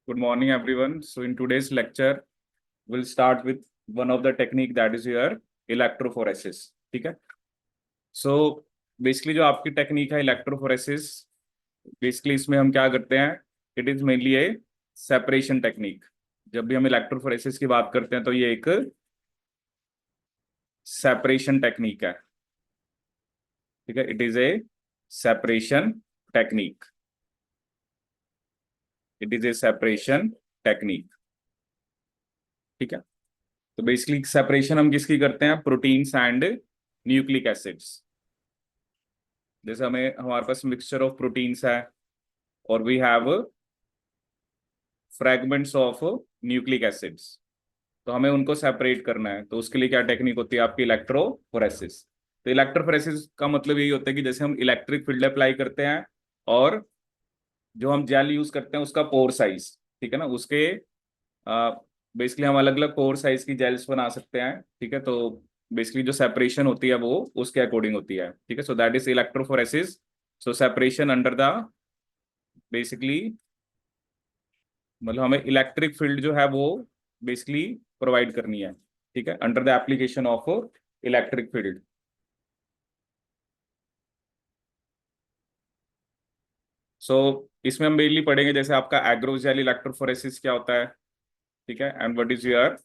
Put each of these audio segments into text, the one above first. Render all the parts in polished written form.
Good morning, everyone. So, in today's lecture, we'll start with one of the technique that is your electrophoresis. ठीक है. So, basically जो आपकी technique है electrophoresis, basically इसमें हम क्या करते हैं? It is mainly A separation technique. जब भी हम इलेक्ट्रोफोरेसिस की बात करते हैं तो ये एक सेपरेशन टेक्निक है. ठीक है. It is a separation technique. It is a separation technique. ठीक है. तो बेसिकली सेपरेशन हम किसकी करते हैं? Proteins and nucleic acids. जैसे हमारे पास मिक्सचर ऑफ प्रोटीन्स है और we have fragments of nucleic acids. तो हमें उनको सेपरेट करना है. तो उसके लिए क्या टेक्निक होती है आपकी? इलेक्ट्रोफोरेसिस. तो इलेक्ट्रोफोरेसिस का मतलब यही होता है कि जैसे हम इलेक्ट्रिक फील्ड अप्लाई करते हैं और जो हम जेल यूज करते हैं उसका पोर साइज, ठीक है ना, उसके बेसिकली हम अलग अलग पोर साइज की जेल्स बना सकते हैं. ठीक है. तो बेसिकली जो सेपरेशन होती है वो उसके अकॉर्डिंग होती है. ठीक है. So that is electrophoresis. So separation under the basically मतलब हमें इलेक्ट्रिक फील्ड जो है वो बेसिकली प्रोवाइड करनी है. ठीक है. Under the application of electric field. So इसमें हम मेनली पढ़ेंगे जैसे आपका एग्रोजेल इलेक्ट्रोफोरेसिस क्या होता है. ठीक है. And what is your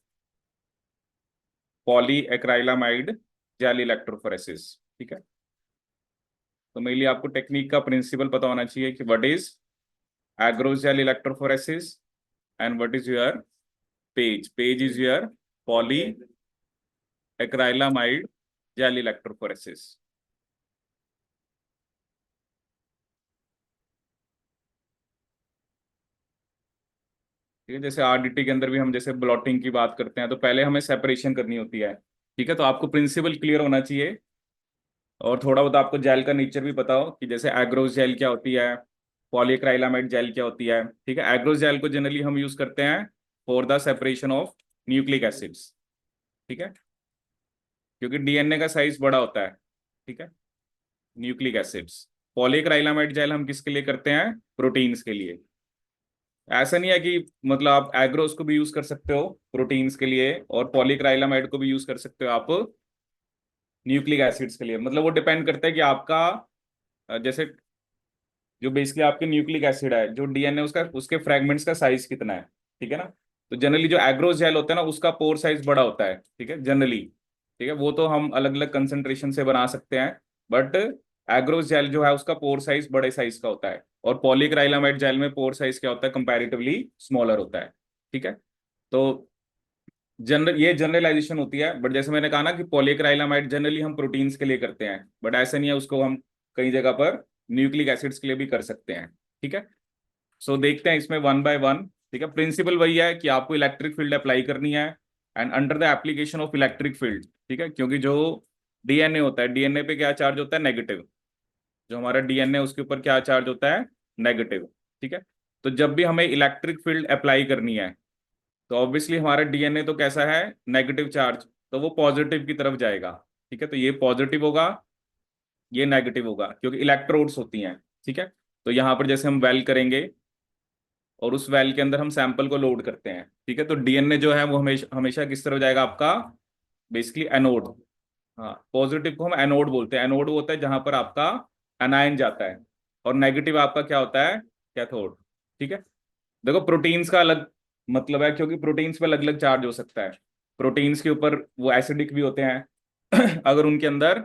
polyacrylamide gel electrophoresis. ठीक है. तो मेनली आपको टेक्निक का प्रिंसिपल पता होना चाहिए कि what is agarose gel electrophoresis and what is your PAGE is your polyacrylamide gel electrophoresis. ठीक है. जैसे आरडीटी के अंदर भी हम जैसे ब्लॉटिंग की बात करते हैं तो पहले हमें सेपरेशन करनी होती है. ठीक है. तो आपको प्रिंसिपल क्लियर होना चाहिए और थोड़ा बहुत आपको जेल का नेचर भी पता हो कि जैसे एग्रोस जेल क्या होती है, पॉलीक्राइलामाइड जेल क्या होती है. ठीक है. एग्रोस जेल को जनरली हम यूज करते हैं for the separation of nucleic acids. ठीक है. क्योंकि डीएनए का साइज बड़ा होता है. ठीक है. Nucleic acids. पॉलीक्राइलामाइड जेल हम किसके लिए करते हैं? प्रोटीन्स के लिए. ऐसा नहीं है कि मतलब आप एग्रोस को भी यूज कर सकते हो प्रोटीन्स के लिए और पॉलीक्राइलामाइड को भी यूज कर सकते हो आप न्यूक्लिक एसिड्स के लिए. मतलब वो डिपेंड करता है कि आपका जैसे जो बेसिकली आपके न्यूक्लिक एसिड है जो डीएनए उसका उसके फ्रेगमेंट्स का साइज कितना है. ठीक है ना. तो जनरली जो एग्रोस जेल होता है ना उसका पोर साइज बड़ा होता है. ठीक है. जनरली. ठीक है. वो तो हम अलग अलग कंसेंट्रेशन से बना सकते हैं बट एग्रोस जेल जो है उसका पोर साइज बड़े साइज का होता है और पॉलीक्राइलामाइड जेल में पोर साइज क्या होता है? कंपैरेटिवली स्मॉलर होता है. ठीक है. तो ये जनरलाइजेशन होती है. बट जैसे मैंने कहा ना कि पॉलीक्राइलामाइड जनरली हम प्रोटीन्स के लिए करते हैं बट ऐसा नहीं है, उसको हम कई जगह पर न्यूक्लिक एसिड्स के लिए भी कर सकते हैं. ठीक है. सो देखते हैं इसमें वन बाय वन. ठीक है. प्रिंसिपल वही है कि आपको इलेक्ट्रिक फील्ड अप्लाई करनी है and under the application of electric field. ठीक है. क्योंकि जो डीएनए होता है, डीएनए पे क्या चार्ज होता है? नेगेटिव. जो हमारा डीएनए उसके ऊपर क्या चार्ज होता है? नेगेटिव. ठीक है. तो जब भी हमें इलेक्ट्रिक फील्ड अप्लाई करनी है तो ऑब्वियसली हमारा डीएनए तो कैसा है? Negative charge. तो वो पॉजिटिव की तरफ जाएगा. ठीक है. तो ये पॉजिटिव होगा, ये नेगेटिव होगा क्योंकि इलेक्ट्रोड्स होती हैं. ठीक है. तो यहाँ पर जैसे हम वेल करेंगे और उस वेल के अंदर हम सैंपल को लोड करते हैं. ठीक है. तो डीएनए जो है वो हमेशा हमेशा किस तरफ जाएगा आपका? Basically anode. हाँ. पॉजिटिव को हम एनोड बोलते हैं. एनोड वो होता है जहां पर आपका एनायन जाता है और नेगेटिव आपका क्या होता है? कैथोड. ठीक है. देखो प्रोटीन्स का अलग मतलब है क्योंकि प्रोटीन्स पे अलग अलग चार्ज हो सकता है. प्रोटीन्स के ऊपर वो एसिडिक भी होते हैं अगर उनके अंदर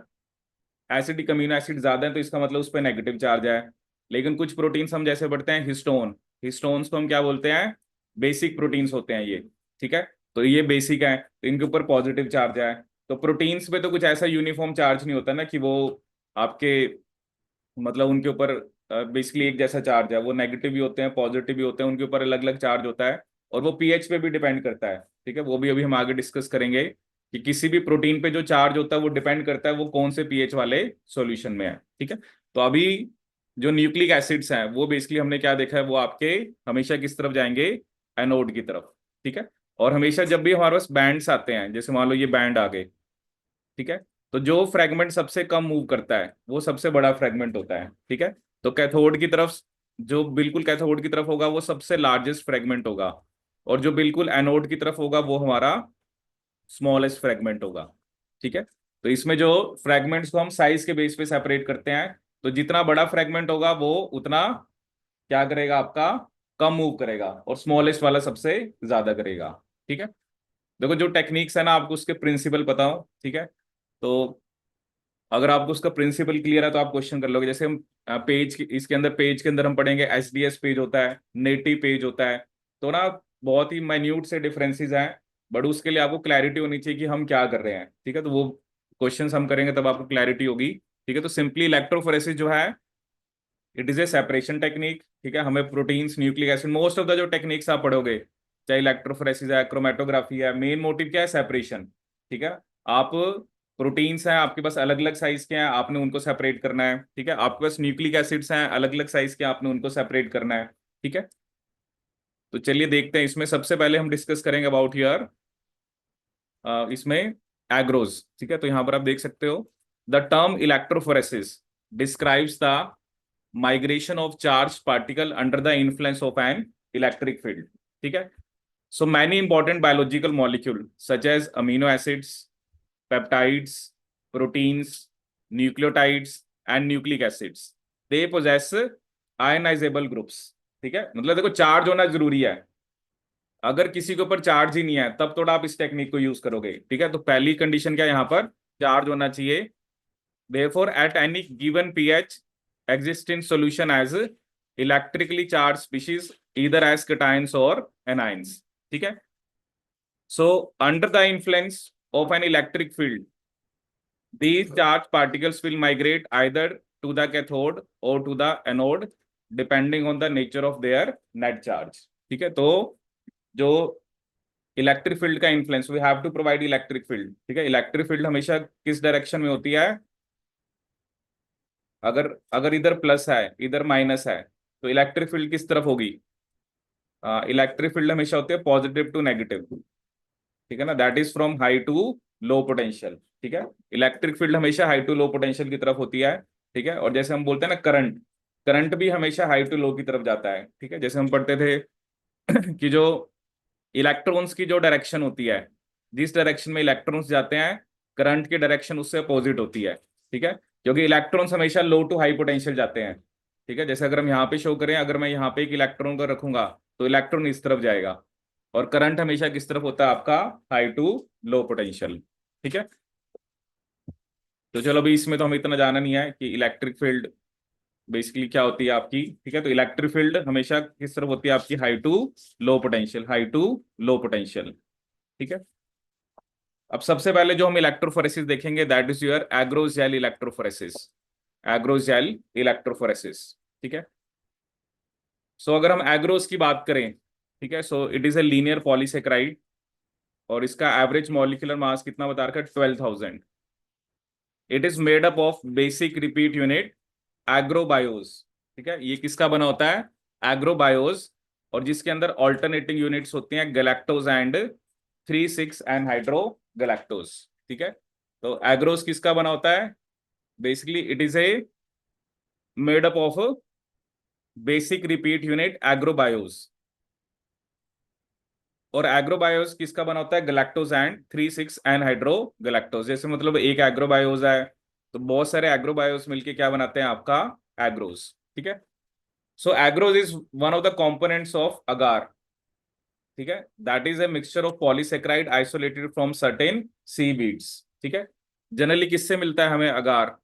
एसिडिक अमीनो एसिड ज्यादा है तो इसका मतलब उस पर नेगेटिव चार्ज है. लेकिन कुछ प्रोटीन्स हम जैसे पढ़ते हैं हिस्टोन, हिस्टोन्स को हम क्या बोलते हैं? बेसिक प्रोटीन्स होते हैं ये. ठीक है. तो ये बेसिक है तो इनके ऊपर पॉजिटिव चार्ज है. तो प्रोटीन्स पे तो कुछ ऐसा यूनिफॉर्म चार्ज नहीं होता ना कि वो आपके मतलब उनके ऊपर बेसिकली एक जैसा चार्ज है. वो नेगेटिव भी होते हैं, पॉजिटिव भी होते हैं, उनके ऊपर अलग अलग चार्ज होता है और वो पीएच पे भी डिपेंड करता है. ठीक है. वो भी अभी हम आगे डिस्कस करेंगे कि किसी भी प्रोटीन पे जो चार्ज होता है वो डिपेंड करता है वो कौन से पीएच वाले सॉल्यूशन में है. ठीक है. तो अभी जो न्यूक्लिक एसिड्स हैं वो बेसिकली हमने क्या देखा है? वो आपके हमेशा किस तरफ जाएंगे? एनोड की तरफ. ठीक है. और हमेशा जब भी हमारे पास बैंड्स आते हैं, जैसे मान लो ये बैंड आ गए, ठीक है, तो जो फ्रेगमेंट सबसे कम मूव करता है वो सबसे बड़ा फ्रेगमेंट होता है. ठीक है. तो कैथोड की तरफ जो बिल्कुल कैथोड की तरफ होगा वो सबसे लार्जेस्ट फ्रेगमेंट होगा, और जो बिल्कुल एनोड की तरफ होगा वो हमारा स्मॉलेस्ट फ्रेगमेंट होगा। ठीक है, तो इसमें जो फ्रेगमेंट्स को हम साइज के बेस पे सेपरेट करते हैं, तो जितना बड़ा फ्रेगमेंट होगा वो उतना क्या करेगा आपका, कम मूव करेगा, और स्मॉलेस्ट वाला सबसे ज्यादा करेगा। ठीक है, देखो जो टेक्निक्स है ना, आपको उसके प्रिंसिपल पता हो, ठीक है, तो अगर आपको उसका प्रिंसिपल क्लियर है तो आप क्वेश्चन कर लोगे। जैसे हम पेज इसके अंदर, पेज के अंदर हम पढ़ेंगे एसडीएस पेज होता है, नेटिव पेज होता है, तो ना बहुत ही माइन्यूट से डिफरेंसेस हैं, बट उसके लिए आपको क्लैरिटी होनी चाहिए कि हम क्या कर रहे हैं। ठीक है, तो वो क्वेश्चंस हम करेंगे तब आपको क्लैरिटी होगी। ठीक है, तो सिंपली इलेक्ट्रोफोरेसिस जो है, it is a separation technique. ठीक है, हमें proteins, nucleic acid, most of the जो टेक्निक्स आप पढ़ोगे, चाहे इलेक्ट्रोफोरेसिस है, क्रोमेटोग्राफी है, मेन मोटिव क्या है, सेपरेशन। ठीक है, आप प्रोटीन्स हैं आपके पास अलग अलग साइज के हैं, आपने उनको सेपरेट करना है। ठीक है, आपके पास न्यूक्लिक एसिड्स हैं अलग अलग साइज के, आपने उनको सेपरेट करना है। ठीक है, तो चलिए देखते हैं। इसमें सबसे पहले हम डिस्कस करेंगे अबाउट हियर, इसमें एग्रोज। ठीक है, तो यहां पर आप देख सकते हो, the term electrophoresis describes the migration of charge particle under the influence of an electric field. ठीक है, so many important biological molecule such as amino acids, peptides, proteins, nucleotides and nucleic acids, they possess ionizable groups। ठीक है, मतलब देखो charge होना जरूरी है, अगर किसी के ऊपर चार्ज ही नहीं है तब तो आप इस टेक्निक को यूज करोगे। ठीक है, तो पहली कंडीशन क्या है यहाँ पर, चार्ज होना चाहिए। Therefore, at any given pH, exist in solution as electrically charged species, either as cations or anions। ठीक है, so under the influence of an electric field, these charged particles will migrate either to the cathode or to the anode, depending on the nature of their net charge। ठीक है, तो जो electric field का influence, we have to provide electric field. ठीक है, electric field हमेशा किस direction में होती है, अगर अगर इधर प्लस है इधर माइनस है, तो इलेक्ट्रिक फील्ड किस तरफ होगी, इलेक्ट्रिक फील्ड हमेशा होती है पॉजिटिव टू नेगेटिव। ठीक है ना, that is from high to low potential. ठीक है, इलेक्ट्रिक फील्ड हमेशा हाई टू लो पोटेंशियल की तरफ होती है। ठीक है, और जैसे हम बोलते हैं ना करंट, करंट भी हमेशा हाई टू लो की तरफ जाता है। ठीक है, जैसे हम पढ़ते थे कि जो इलेक्ट्रॉन्स की जो डायरेक्शन होती है, जिस डायरेक्शन में इलेक्ट्रॉन्स जाते हैं, करंट की डायरेक्शन उससे अपोजिट होती है। ठीक है, क्योंकि इलेक्ट्रॉन्स हमेशा लो टू हाई पोटेंशियल जाते हैं। ठीक है, जैसे अगर हम यहाँ पे शो करें, अगर मैं यहाँ पे एक इलेक्ट्रॉन को रखूंगा तो इलेक्ट्रॉन इस तरफ जाएगा, और करंट हमेशा किस तरफ होता है आपका, हाई टू लो पोटेंशियल। ठीक है, तो चलो अभी इसमें तो हमें इतना जाना नहीं है कि इलेक्ट्रिक फील्ड बेसिकली क्या होती है आपकी। ठीक है, तो इलेक्ट्रिक फील्ड हमेशा किस तरफ होती है आपकी, high to low potential, high to low potential. ठीक है, अब सबसे पहले जो हम इलेक्ट्रोफोरेसिस देखेंगे, that is your agarose gel electrophoresis, agarose gel electrophoresis. ठीक है, सो अगर हम एग्रोस की बात करें, ठीक है, so it is a linear polysaccharide, और इसका एवरेज मॉलिक्यूलर मास कितना बता रखा है, 12,000। It is made up of basic repeat unit agarobiose. ठीक है, ये किसका बना होता है, एग्रोबायोस, और जिसके अंदर ऑल्टरनेटिंग यूनिट्स होती हैं galactose and 3,6 anhydro galactose. ठीक है, तो एग्रोस किसका बना होता है, basically it is a made up of basic repeat unit agarobiose, और एग्रोबायोस किसका बना होता है, galactose and 3,6 anhydro galactose. जैसे मतलब एक एग्रोबायोस है, तो बहुत सारे एग्रोबायोस मिलके क्या बनाते हैं आपका, एग्रोस। ठीक है, so agarose is one of the components of agar. ठीक है, that is a mixture of polysaccharide isolated from certain seaweeds. ठीक है, जनरली किससे मिलता है हमें अगार,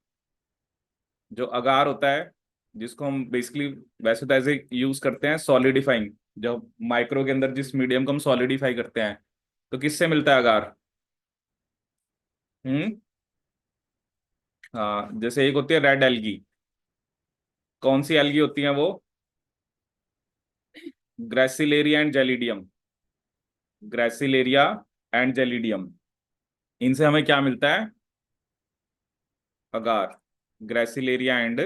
जो अगार होता है, जिसको हम बेसिकली वैसे तो ऐसे यूज करते हैं सॉलिडिफाइंग, जब माइक्रो के अंदर जिस मीडियम को हम सॉलिडिफाई करते हैं, तो किससे मिलता है अगार, हम्म, हाँ, जैसे एक होती है रेड एल्गी, कौन सी एल्गी होती है वो, gracilaria and gelidium, gracilaria and gelidium, इनसे हमें क्या मिलता है, अगार, ग्रेसिलेरिया एंड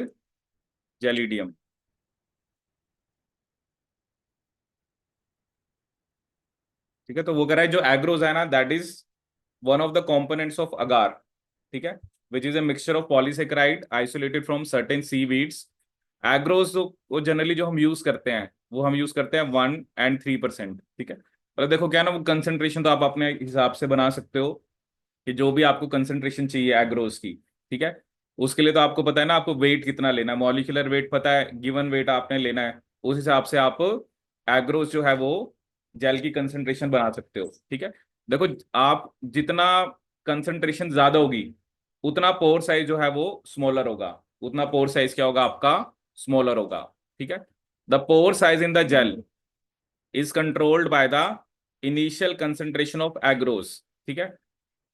जेलिडियम। ठीक है, तो वो कह रहा है जो एग्रोज है ना, that is one of the components of agar. ठीक है, which is a mixture of polysaccharide isolated from certain seaweeds agarose तो वो जनरली जो हम यूज करते हैं वो हम यूज करते हैं 1 और 3%, ठीक है। और देखो क्या है ना, वो कंसेंट्रेशन तो आप अपने हिसाब से बना सकते हो कि जो भी आपको कंसेंट्रेशन चाहिए एग्रोज की, ठीक है। उसके लिए तो आपको पता है ना, आपको वेट कितना लेना है, मॉलिक्यूलर वेट पता है, गिवन वेट आपने लेना है, उस हिसाब से आप एग्रोज जो है वो जेल की कंसेंट्रेशन बना सकते हो, ठीक है। देखो, आप जितना कंसेंट्रेशन ज्यादा होगी उतना पोर साइज जो है वो स्मॉलर होगा, उतना पोर साइज क्या होगा आपका, स्मॉलर होगा, ठीक है। The pore size in the gel is controlled by the initial concentration of agarose, ठीक है।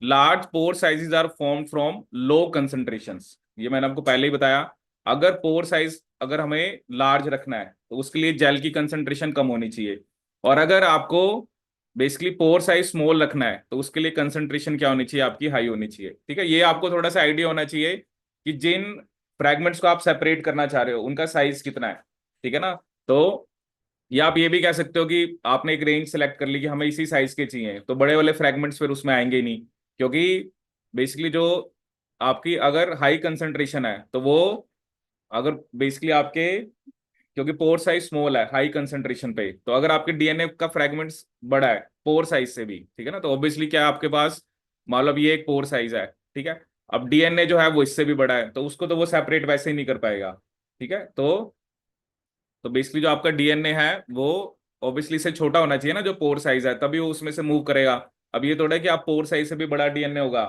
Large pore sizes are form from low concentrations, ये मैंने आपको पहले ही बताया। अगर पोर साइज अगर हमें लार्ज रखना है तो उसके लिए जेल की कंसेंट्रेशन कम होनी चाहिए, और अगर आपको बेसिकली पोर साइज स्मॉल रखना है तो उसके लिए कंसेंट्रेशन क्या होनी चाहिए, आपकी हाई होनी चाहिए, ठीक है। ये आपको थोड़ा सा आइडिया होना चाहिए कि जिन फ्रैगमेंट्स को आप सेपरेट करना चाह रहे हो उनका साइज कितना है, ठीक है ना। तो या आप ये भी कह सकते हो कि आपने एक रेंज सेलेक्ट कर ली कि हमें इसी साइज के चाहिए, तो बड़े वाले फ्रैगमेंट्स फिर उसमें आएंगे ही नहीं, क्योंकि बेसिकली जो आपकी अगर हाई कंसंट्रेशन है तो वो अगर बेसिकली आपके, क्योंकि पोर साइज स्मॉल है हाई कंसंट्रेशन पे, तो अगर आपके डीएनए का फ्रैगमेंट्स बड़ा है पोर साइज से भी, ठीक है ना, तो ऑब्वियसली क्या है आपके पास, मान लो अब ये एक पोर साइज है, ठीक है। अब डीएनए जो है वो इससे भी बड़ा है, तो उसको तो वो सेपरेट वैसे ही नहीं कर पाएगा, ठीक है। तो बेसिकली जो आपका डीएनए है वो ऑब्वियसली से छोटा होना चाहिए ना जो पोर साइज है, तभी वो उसमें से मूव करेगा। अब ये थोड़ा है कि आप पोर साइज से भी बड़ा डीएनए होगा,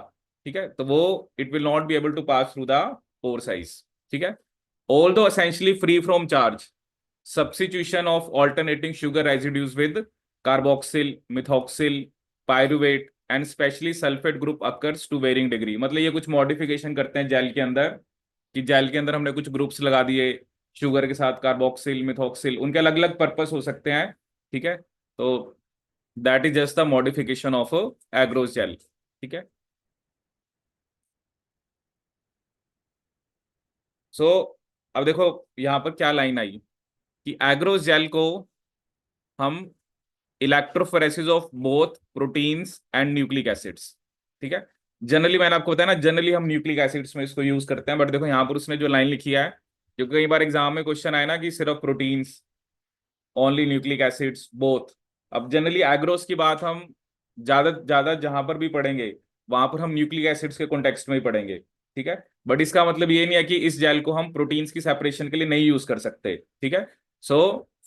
ठीक है, तो वो it will not be able to pass through the pore size, ठीक है। Although essentially free from charge, substitution of alternating sugar residues with carboxyl, methoxyl, pyruvate and specially sulfate group occurs to varying degree। मतलब ये कुछ modification करते हैं jail के अंदर, कि जेल के अंदर हमने कुछ ग्रुप्स लगा दिए शुगर के साथ, कार्बोक्सिल, मिथॉक्सिल, उनके अलग अलग पर्पस हो सकते हैं, ठीक है। तो that is just the modification of agarose gel, ठीक है। सो अब देखो यहाँ पर क्या लाइन आई कि एग्रोस जेल को हम electrophoresis of both proteins and nucleic acids, ठीक है। जनरली मैंने आपको बताया ना, जनरली हम न्यूक्लिक एसिड्स में इसको यूज करते हैं, बट देखो यहाँ पर उसने जो लाइन लिखी है, क्योंकि कई बार एग्जाम में क्वेश्चन आए ना कि सिर्फ proteins, only nucleic acids, both. अब जनरली एग्रोस की बात हम ज्यादा ज्यादा जहां पर भी पढ़ेंगे वहां पर हम न्यूक्लिक एसिड्स के कॉन्टेक्स्ट में ही पढ़ेंगे, ठीक है। बट इसका मतलब ये नहीं है कि इस जेल को हम प्रोटीन्स की सेपरेशन के लिए नहीं यूज कर सकते, ठीक है। सो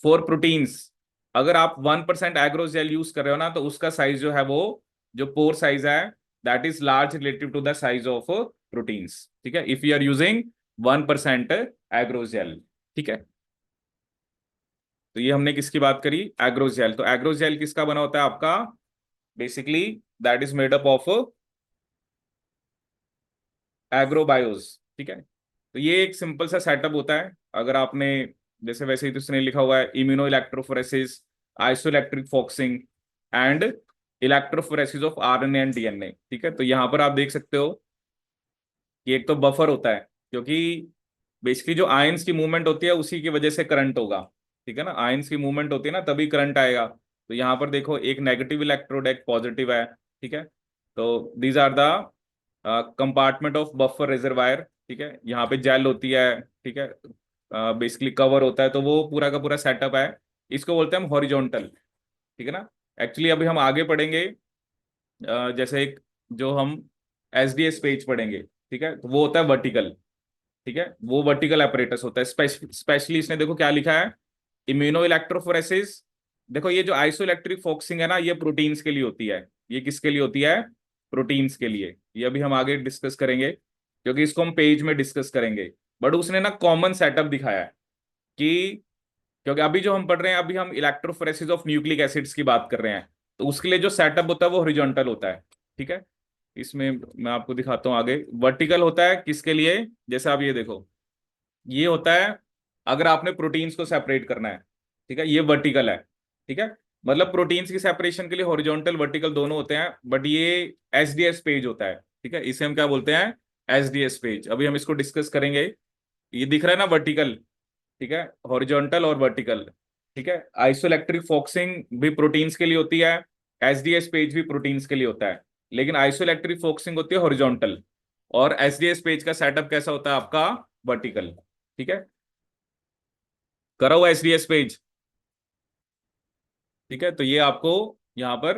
फॉर प्रोटीन्स, अगर आप 1% एग्रोस जेल यूज कर रहे हो ना, तो उसका साइज जो है वो, जो पोर साइज है, that is large relative to the size of proteins, ठीक है, if you are using 1% agarose gel, ठीक है। तो ये हमने किसकी बात करी, एग्रोस जेल। तो एग्रोस जेल किसका बना होता है आपका, basically that is made up of agarobiose, ठीक है। तो ये एक सिंपल सा सेटअप होता है, अगर आपने जैसे वैसे ही तो इसने लिखा हुआ है immuno electrophoresis, isoelectric फॉक्सिंग and electrophoresis of RNA and DNA, ठीक है। तो यहाँ पर आप देख सकते हो कि एक तो बफर होता है, क्योंकि बेसिकली जो आयंस की मूवमेंट होती है उसी की वजह से करंट होगा, ठीक है ना, आयंस की मूवमेंट होती है ना तभी करंट आएगा। तो यहाँ पर देखो एक नेगेटिव इलेक्ट्रोड एक पॉजिटिव है, ठीक है। तो these are the compartment of buffer reservoir, ठीक है। यहाँ पे जेल होती है, ठीक है, बेसिकली कवर होता है, तो वो पूरा का पूरा सेटअप है, इसको बोलते हैं हम हॉरिजॉन्टल, ठीक है ना। एक्चुअली अभी हम आगे पढ़ेंगे जैसे एक जो हम एसडीएस पेज पढ़ेंगे, ठीक है, तो वो होता है वर्टिकल, ठीक है, वो वर्टिकल apparatus होता है। स्पेशली इसने देखो क्या लिखा है, इम्यूनो इलेक्ट्रोफोरेसिस। देखो ये जो आइसोइलेक्ट्रिक फोक्सिंग है ना, ये प्रोटीन्स के लिए होती है, ये किसके लिए होती है, प्रोटीन्स के लिए। ये अभी हम आगे डिस्कस करेंगे, क्योंकि इसको हम पेज में डिस्कस करेंगे। बट उसने ना कॉमन सेटअप दिखाया है कि, क्योंकि अभी जो हम पढ़ रहे हैं, अभी हम इलेक्ट्रोफोरेसिस ऑफ न्यूक्लिक एसिड्स की बात कर रहे हैं, तो उसके लिए जो सेटअप होता है वो हॉरिजॉन्टल होता है, ठीक है। इसमें मैं आपको दिखाता हूँ आगे, वर्टिकल होता है किसके लिए, जैसे आप ये देखो, ये होता है अगर आपने प्रोटीन्स को सेपरेट करना है, ठीक है, ये वर्टिकल है, ठीक है। मतलब प्रोटीन्स की सेपरेशन के लिए हॉरिजॉन्टल वर्टिकल दोनों होते हैं, बट ये एसडीएस पेज होता है, ठीक है, इसे हम क्या बोलते हैं, एसडीएस पेज। अभी हम इसको डिस्कस करेंगे। ये दिख रहा है ना वर्टिकल, ठीक है, हॉरिजॉन्टल और वर्टिकल, ठीक है। आइसोइलेक्ट्रिक फोक्सिंग भी प्रोटीन्स के लिए होती है, एसडीएस पेज भी प्रोटीन्स के लिए होता है, लेकिन आइसोइलेक्ट्रिक फोक्सिंग होती है हॉरिजॉन्टल, और एसडीएस पेज का सेटअप कैसा होता है आपका, वर्टिकल, ठीक है। करा हुआ एसडीएस पेज। ठीक है, तो ये आपको यहाँ पर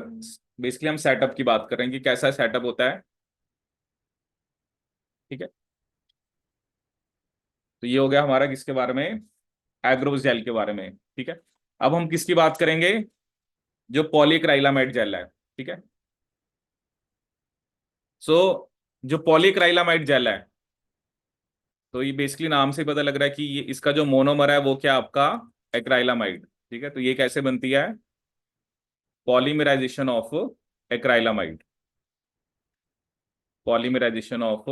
बेसिकली हम सेटअप की बात कर रहे हैं कि कैसा सेटअप होता है। ठीक है, तो ये हो गया हमारा किसके बारे में, एग्रोस जेल के बारे में। ठीक है, अब हम किसकी बात करेंगे, जो पॉलीक्राइलामाइड जेल है। ठीक है, सो जो पॉलीक्राइलामाइड जेल है, तो ये बेसिकली नाम से ही पता लग रहा है कि ये इसका जो मोनोमर है वो क्या आपका एक्राइलामाइड। ठीक है, तो ये कैसे बनती है, polymerisation of acrylamide, polymerisation of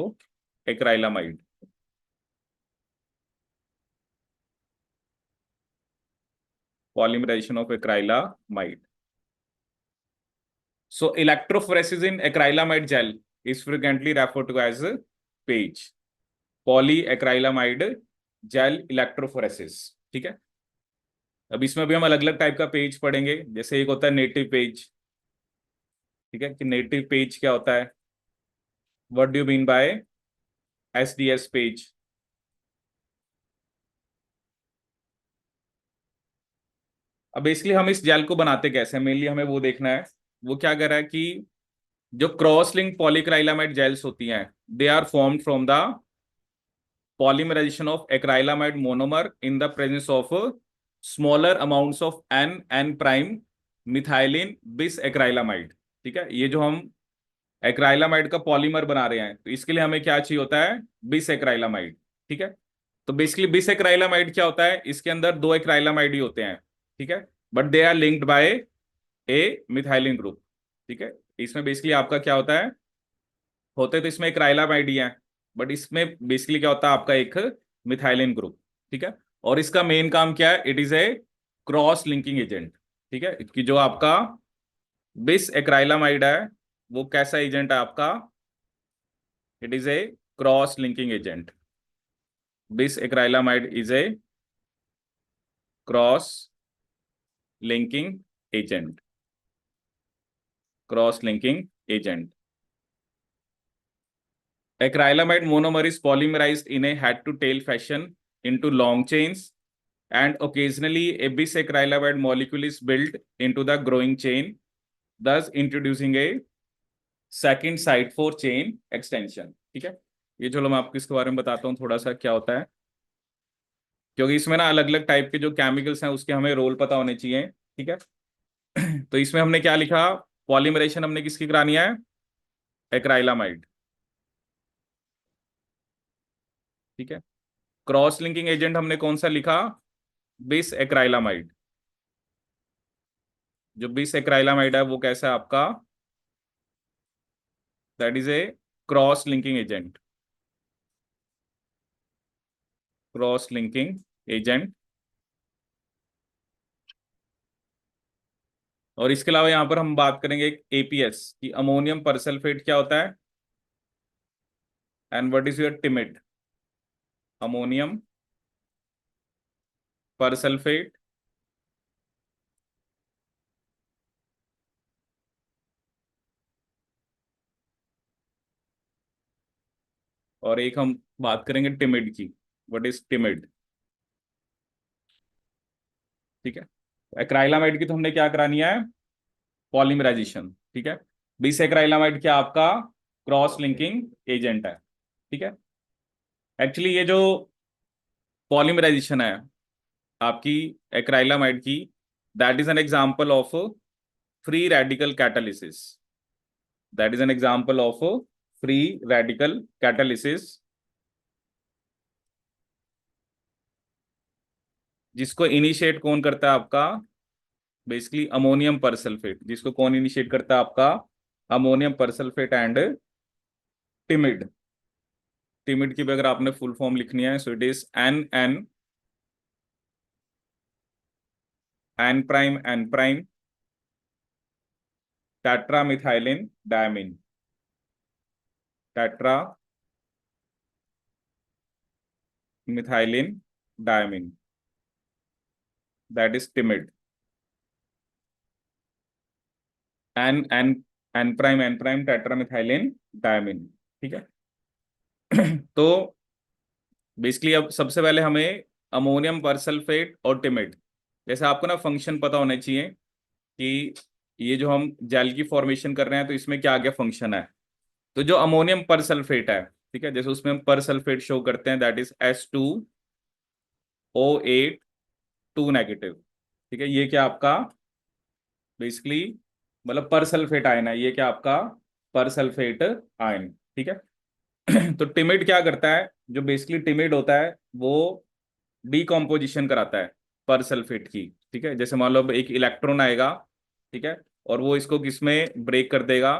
acrylamide. Polymerisation of acrylamide. So electrophoresis in acrylamide gel is frequently referred to as PAGE, polyacrylamide gel electrophoresis। ठीक है, अब इसमें भी हम अलग अलग टाइप का पेज पढ़ेंगे, जैसे एक होता है नेटिव पेज। ठीक है, कि नेटिव पेज क्या होता है, what do you mean by SDS page. अब बेसिकली हम इस जेल को बनाते कैसे हैं, मेनली हमें वो देखना है। वो क्या कर रहा है कि जो क्रॉस लिंक पॉलीक्राइलामाइड जेल्स होती हैं, they are formed from the polymerization of acrylamide monomer in the presence of smaller amounts of n prime methylene bis acrylamide। ठीक है, ये जो हम एक्राइलामाइड का पॉलीमर बना रहे हैं, तो इसके लिए हमें क्या चाहिए होता है, बिस एक्राइलामाइड। ठीक है, तो बेसिकली बिस एक्राइलामाइड क्या होता है, इसके अंदर दो एक्राइलामाइड ही होते हैं। ठीक है, but they are linked by a methylene group. ठीक है, इसमें बेसिकली आपका क्या होता है, होते तो इसमें एक राइलामाइड ही है, बट इसमें बेसिकली क्या होता है आपका एक मिथाइलिन ग्रुप। ठीक है, और इसका मेन काम क्या है, it is a cross linking agent. ठीक है, कि जो आपका बिस एक्राइलामाइड है वो कैसा एजेंट है आपका, it is a cross linking agent. Bis acrylamide is a cross linking agent, cross linking agent. Acrylamide monomer is polymerized in a head-to-tail fashion into long chains, and occasionally a bisacrylamide molecule is built into the growing chain, thus introducing a second site for chain extension। ठीक है, ये चलो मैं आपको इसके बारे में बताता हूँ थोड़ा सा क्या होता है, क्योंकि इसमें ना अलग अलग टाइप के जो केमिकल्स हैं उसके हमें रोल पता होने चाहिए। ठीक है, तो इसमें हमने क्या लिखा, पॉलीमरेशन हमने किसकी करानी है, एक्राइलामाइड। ठीक है, क्रॉस लिंकिंग एजेंट हमने कौन सा लिखा, बिस एक्राइलामाइड। जो बिस एक्राइलामाइड है वो कैसा है आपका, that is a cross linking agent, cross linking agent. और इसके अलावा यहां पर हम बात करेंगे एपीएस की, अमोनियम परसल्फेट क्या होता है, and what is your TEMED, ammonium persulphate. और एक हम बात करेंगे टिमिड की, व्हाट इज टिमिड। ठीक है, एक्राइलामाइड की तो हमने क्या करानी है, पॉलीमराइजेशन। ठीक है, बिस एक्राइलामाइड क्या आपका क्रॉस लिंकिंग एजेंट है। ठीक है, एक्चुअली ये जो पॉलीमराइजेशन है आपकी एक्राइलामाइड की, that is an example of free radical catalysis, that is an example of free radical catalysis, जिसको इनिशिएट कौन करता है आपका, बेसिकली अमोनियम परसल्फेट। जिसको कौन इनिशिएट करता है आपका, ammonium persulphate and TEMED. TEMED की भी अगर आपने फुल फॉर्म लिखनी है, so it is N N N prime tetra methylene diamine, tetra methylene diamine, that is TEMED. N N prime tetramethylene diamine. ठीक है, तो बेसिकली अब सबसे पहले हमें अमोनियम परसल्फेट और टिमिड। जैसे आपको ना फंक्शन पता होने चाहिए कि ये जो हम जेल की फॉर्मेशन कर रहे हैं तो इसमें क्या क्या फंक्शन है। तो जो अमोनियम परसल्फेट है, ठीक है, जैसे उसमें हम परसल्फेट शो करते हैं, दैट इज H2O8 2 नेगेटिव। ठीक है, ये क्या आपका बेसिकली मतलब परसल्फेट आयन है, ये क्या आपका परसल्फेट आयन। ठीक है। तो टिमिड क्या करता है, जो बेसिकली टिमिड होता है वो डीकॉम्पोजिशन कराता है परसल्फेट की। ठीक है, जैसे मान लो अब एक इलेक्ट्रॉन आएगा, ठीक है, और वो इसको किसमें ब्रेक कर देगा,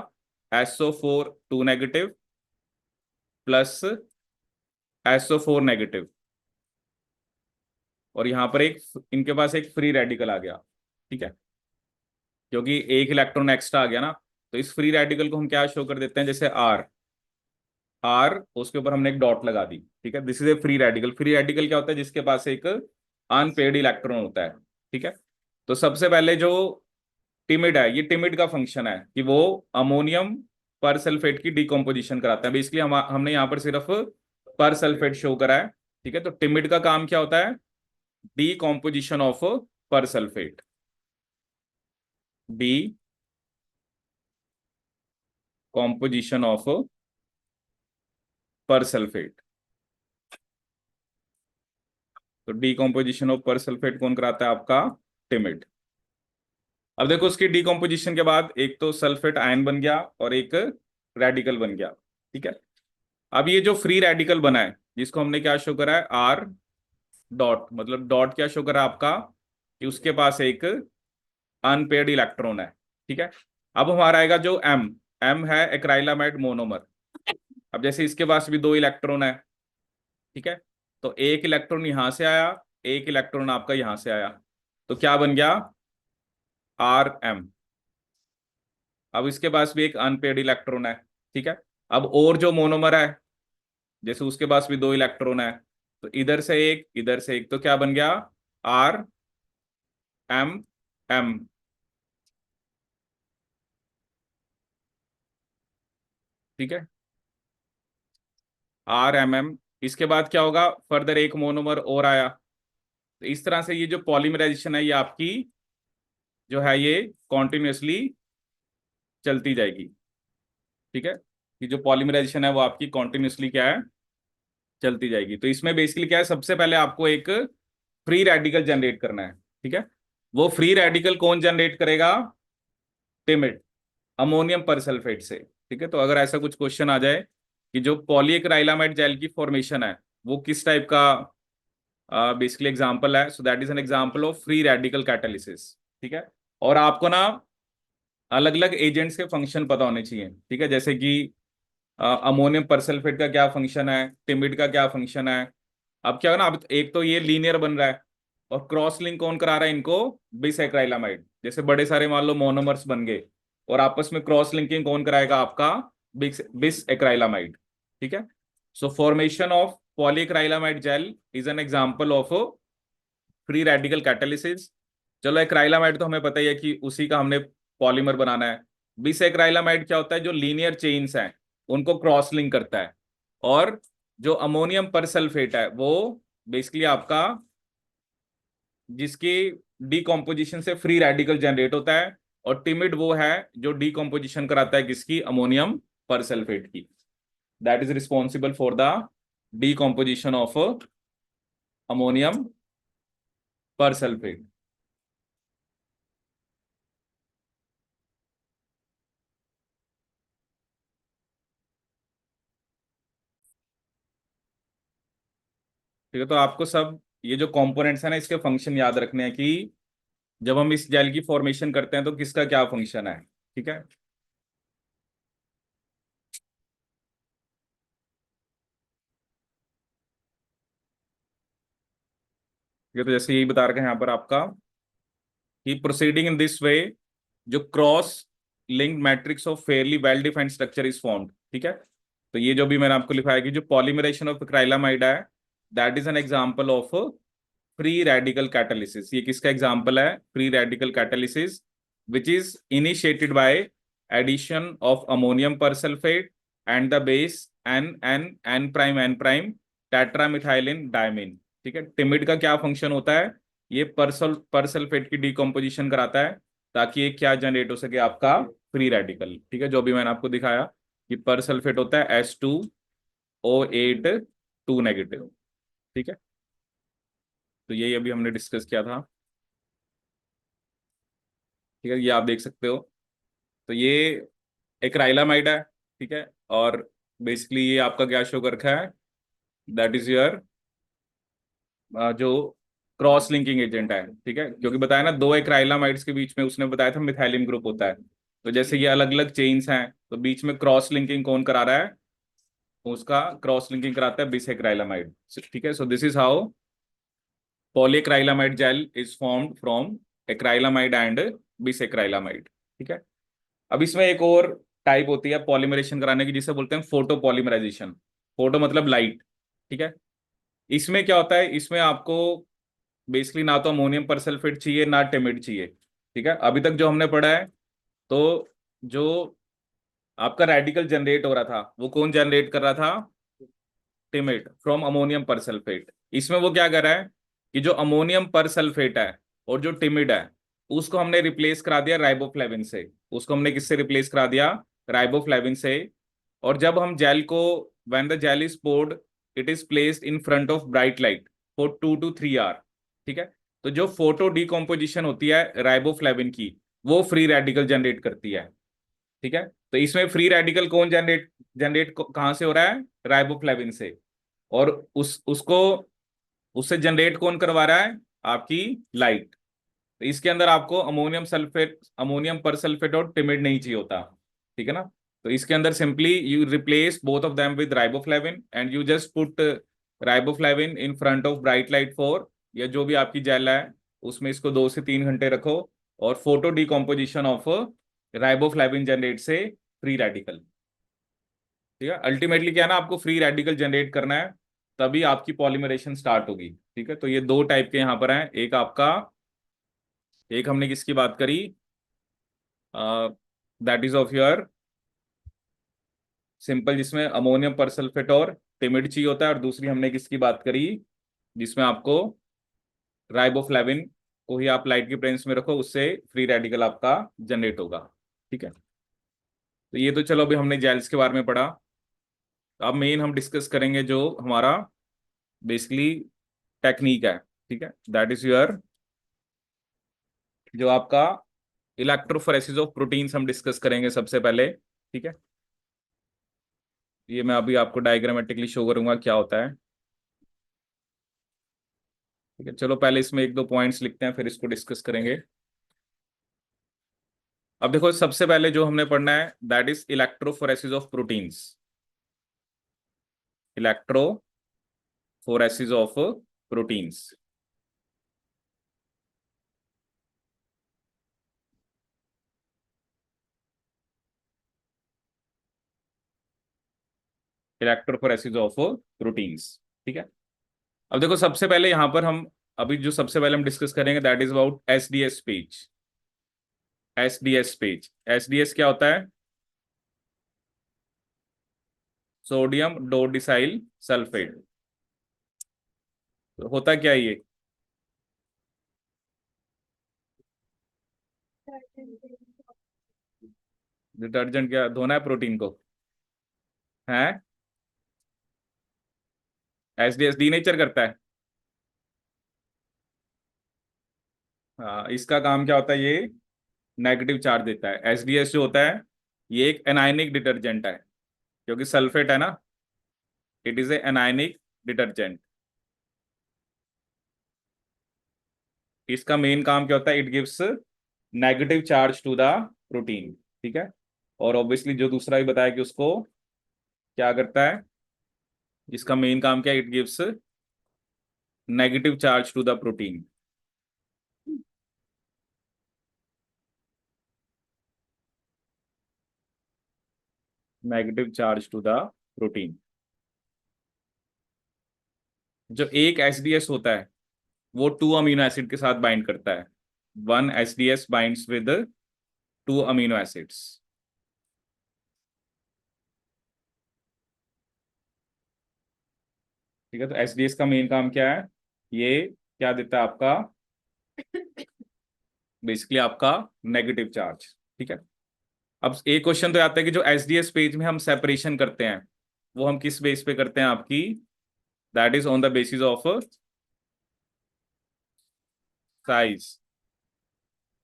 SO4 2 negative plus SO4 negative, और यहां पर एक इनके पास एक फ्री रेडिकल आ गया। ठीक है, क्योंकि एक इलेक्ट्रॉन एक्स्ट्रा आ गया ना, तो इस फ्री रेडिकल को हम क्या शो कर देते हैं, जैसे आर, आर उसके ऊपर हमने एक डॉट लगा दी। ठीक है, this is a free radical. Free radical क्या होता है, जिसके पास एक अनपेड इलेक्ट्रॉन होता है। ठीक है, तो सबसे पहले जो टिमिड है, ये टिमिड का फंक्शन है कि वो अमोनियम पर सल्फेट की डिकम्पोजिशन कराता है। बेसिकली हमने यहाँ पर सिर्फ पर सल्फेट शो करा है। ठीक है, तो टिमिड का काम क्या होता है, डिकम्पोजिशन ऑफ पर सल्फेट, डी कॉम्पोजिशन ऑफ पर सल्फेट। तो डीकॉम्पोजिशन ऑफ पर सल्फेट कौन कराता है, आपका टिमिड। अब देखो उसकी डीकॉम्पोजिशन के बाद एक तो सल्फेट आयन बन गया और एक रेडिकल बन गया। ठीक है, अब ये जो फ्री रेडिकल बना है, जिसको हमने क्या शो करा है, आर डॉट, मतलब डॉट क्या शो करा आपका, कि उसके पास एक अनपेयर्ड इलेक्ट्रॉन है। ठीक है, अब हमारा आएगा जो एम, एम है एक्राइलामाइड मोनोमर। अब जैसे इसके पास भी दो इलेक्ट्रॉन है, ठीक है, तो एक इलेक्ट्रॉन यहां से आया, एक इलेक्ट्रॉन आपका यहां से आया, तो क्या बन गया, RM। अब इसके पास भी एक अनपेयर्ड इलेक्ट्रॉन है। ठीक है, अब और जो मोनोमर है, जैसे उसके पास भी दो इलेक्ट्रॉन है, तो इधर से एक इधर से एक, तो क्या बन गया, RMM। ठीक है, RMM। इसके बाद क्या होगा, फर्दर एक मोनोमर और आया। तो इस तरह से ये जो पॉलीमराइजेशन है ये आपकी जो है ये कॉन्टिन्यूसली चलती जाएगी। ठीक है, ये जो पॉलीमराइजेशन है वो आपकी कॉन्टिन्यूसली क्या है, चलती जाएगी। तो इसमें बेसिकली क्या है, सबसे पहले आपको एक फ्री रेडिकल जनरेट करना है। ठीक है, वो फ्री रेडिकल कौन जनरेट करेगा, टिमिड, अमोनियम परसल्फेट से। ठीक है, तो अगर ऐसा कुछ क्वेश्चन आ जाए कि जो पॉलीएक्राइलामाइड जेल की फॉर्मेशन है वो किस टाइप का बेसिकली एग्जांपल है, so that is an example of free radical catalysis. ठीक है, और आपको ना अलग अलग एजेंट्स के फंक्शन पता होने चाहिए। ठीक है, जैसे कि अमोनियम परसल्फेट का क्या फंक्शन है, टिमिड का क्या फंक्शन है। अब क्या है ना, अब एक तो ये लीनियर बन रहा है, और क्रॉस लिंक कौन करा रहा है इनको, बिसएक्राइलामाइड। जैसे बड़े सारे मान लो मोनोमर्स बन गए, और आपस में क्रॉस लिंकिंग कौन कराएगा, आपका बिसएक्राइलामाइड। ठीक है, so formation of polyacrylamide gel is an example of free radical catalysis. चलो एक्राइलामाइड तो हमें पता ही है कि उसी का हमने पॉलीमर बनाना है। बिसएक्राइलामाइड क्या होता है, जो लीनियर चेन्स हैं उनको क्रॉस लिंक करता है। और जो अमोनियम परसल्फेट है वो बेसिकली आपका जिसकी डीकॉम्पोजिशन से फ्री रेडिकल जनरेट होता है, और टिमिड वो है जो डीकॉम्पोजिशन कराता है किसकी, अमोनियम परसल्फेट की। That is responsible for the decomposition of ammonium persulphate. ठीक है, तो आपको सब ये जो कंपोनेंट्स है ना इसके फंक्शन याद रखने हैं कि जब हम इस जेल की फॉर्मेशन करते हैं तो किसका क्या फंक्शन है। ठीक है, ये तो जैसे यही बता रखे हैं यहाँ पर आपका कि प्रोसीडिंग इन दिस वे जो cross link matrix of fairly well defined structure is formed. ठीक है, तो ये जो भी मैंने आपको लिखा है कि जो पॉलीमरेशन ऑफ एक्राइलामाइड है, that is an example of free radical catalysis. ये किसका एग्जांपल है, free radical catalysis which is initiated by addition of ammonium persulphate and the base N N N prime tetramethylene diamine. ठीक है। Timid का क्या function होता है, ये परसल्फेट की डिकम्पोजिशन कराता है, ताकि ये क्या जनरेट हो सके, आपका फ्री रेडिकल। ठीक है, जो भी मैंने आपको दिखाया कि परसल्फेट होता है H2O8 2 नेगेटिव। ठीक है, तो यही अभी हमने डिस्कस किया था। ठीक है, ये आप देख सकते हो। तो ये एक राइलामाइड है। ठीक है, और बेसिकली ये आपका क्या शो कर रखा है, दैट इज योर जो क्रॉस लिंकिंग एजेंट है। ठीक है, क्योंकि बताया ना, दो एक्राइलामाइड्स के बीच में उसने बताया था मिथाइलिन ग्रुप होता है। तो जैसे ये अलग अलग चेन्स हैं, तो बीच में क्रॉस लिंकिंग कौन करा रहा है, उसका क्रॉस लिंकिंग कराता है बिस एक्राइलामाइड। ठीक है, so this is how polyacrylamide gel is formed from acrylamide and bisacrylamide। ठीक है, अब इसमें एक और टाइप होती है पॉलीमरेशन कराने की, जिसे बोलते हैं फोटो पॉलीमराइजेशन। फोटो मतलब लाइट। ठीक है, इसमें क्या होता है, इसमें आपको बेसिकली ना तो अमोनियम परसल्फेट चाहिए ना टिमिड चाहिए। ठीक है, अभी तक जो हमने पढ़ा है, तो जो आपका रेडिकल जनरेट हो रहा था वो कौन जनरेट कर रहा था, टिमिड फ्रॉम अमोनियम परसल्फेट। इसमें वो क्या कर रहा है कि जो अमोनियम परसल्फेट है और जो टिमिड है, उसको हमने रिप्लेस करा दिया राइबोफ्लेविन से। उसको हमने किससे रिप्लेस करा दिया, राइबोफ्लेविन से। और जब हम जेल को, when the gel is poured, it is placed in front of bright light for 2 to 3 hour. ठीक है, तो जो फोटो डिकम्पोजिशन होती है राइबोफ्लेविन की, वो फ्री रेडिकल जनरेट करती है। ठीक है, तो इसमें फ्री रेडिकल कौन जनरेट जनरेट कहाँ से हो रहा है, राइबोफ्लेविन से। और उसको उससे जनरेट कौन करवा रहा है, आपकी लाइट। तो इसके अंदर आपको अमोनियम पर सल्फेट और टिमिड नहीं चाहिए होता। ठीक है ना, तो इसके अंदर simply you replace both of them with riboflavin and you just put riboflavin in front of bright light for, या जो भी आपकी जेल है उसमें इसको 2 से 3 घंटे रखो, और photo decomposition of riboflavin generate से फ्री रेडिकल। ठीक है, अल्टीमेटली क्या है ना, आपको फ्री रेडिकल जनरेट करना है, तभी आपकी पॉलीमरेशन स्टार्ट होगी। ठीक है, तो ये दो टाइप के यहाँ पर हैं। एक आपका, एक हमने किसकी बात करी, that is of your simple, जिसमें अमोनियम परसल्फेट और टिमिड चाहिए होता है, और दूसरी हमने किसकी बात करी, जिसमें आपको राइबोफ्लेविन को ही आप लाइट की प्रेजेंस में रखो, उससे फ्री रेडिकल आपका जनरेट होगा। ठीक है, तो ये तो चलो अभी हमने जेल्स के बारे में पढ़ा। अब मेन हम डिस्कस करेंगे जो हमारा बेसिकली टेक्निक है। ठीक है, दैट इज योर जो आपका इलेक्ट्रोफोरेसिस ऑफ प्रोटीन्स हम डिस्कस करेंगे सबसे पहले। ठीक है, ये मैं अभी आपको डायग्रामेटिकली शो करूंगा क्या होता है। ठीक है, चलो पहले इसमें एक दो पॉइंट्स लिखते हैं, फिर इसको डिस्कस करेंगे। अब देखो, सबसे पहले जो हमने पढ़ना है that is electrophoresis of proteins. Electrophoresis of proteins. Electrophoresis of proteins. ठीक है, अब देखो सबसे पहले यहां पर हम, अभी जो सबसे पहले हम डिस्कस करेंगे that is about SDS page. SDS page, SDS क्या होता है, सोडियम डोडिसाइल सल्फेट। तो होता क्या है ये, डिटर्जेंट, क्या धोना है प्रोटीन को, है एसडीएस डी नेचर करता है। हाँ, इसका काम क्या होता है, ये नेगेटिव चार्ज देता है। एसडीएस जो होता है, ये एक एनायनिक डिटर्जेंट है, क्योंकि सल्फेट है ना, it is a anionic detergent. इसका मेन काम क्या होता है, it gives negative charge to the protein. ठीक है, और ऑब्वियसली जो दूसरा भी बताया कि उसको क्या करता है, इसका मेन काम क्या है, it gives negative charge to the protein. Negative charge to the protein. जो एक एसडीएस होता है वो 2 अमीनो एसिड के साथ बाइंड करता है। 1 SDS binds with 2 amino acids. ठीक है, तो एसडीएस का मेन काम क्या है, ये क्या देता है आपका, बेसिकली आपका नेगेटिव चार्ज। ठीक है। अब एक क्वेश्चन तो आता है कि जो एसडीएस पेज में हम सेपरेशन करते हैं वो हम किस बेस पे करते हैं आपकी, that is on the basis of size.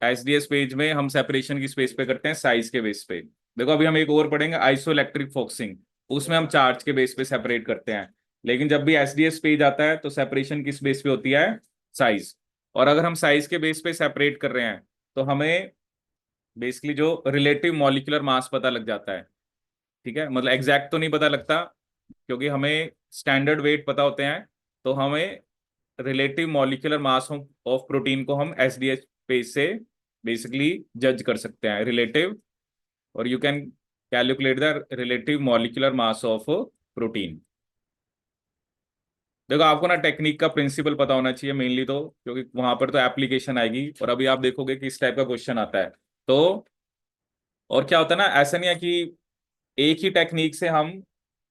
SDS page में हम सेपरेशन किस बेस पे करते हैं, साइज के बेस पे। देखो अभी हम एक और पढ़ेंगे आइसोइलेक्ट्रिक फोक्सिंग, उसमें हम चार्ज के बेस पे सेपरेट करते हैं। लेकिन जब भी एसडीएस पेज आता है तो सेपरेशन किस बेस पे होती है, साइज। और अगर हम साइज के बेस पे सेपरेट कर रहे हैं तो हमें बेसिकली जो रिलेटिव मॉलिक्यूलर मास पता लग जाता है। ठीक है, मतलब एग्जैक्ट तो नहीं पता लगता क्योंकि हमें स्टैंडर्ड वेट पता होते हैं, तो हमें relative molecular mass of protein को हम एसडीएच पेज से बेसिकली जज कर सकते हैं, रिलेटिव। और you can calculate the relative molecular mass of protein. देखो आपको ना टेक्निक का प्रिंसिपल पता होना चाहिए मेनली, तो क्योंकि वहां पर तो एप्लीकेशन आएगी और अभी आप देखोगे कि इस टाइप का क्वेश्चन आता है। तो और क्या होता है ना, ऐसा नहीं है कि एक ही टेक्निक से हम,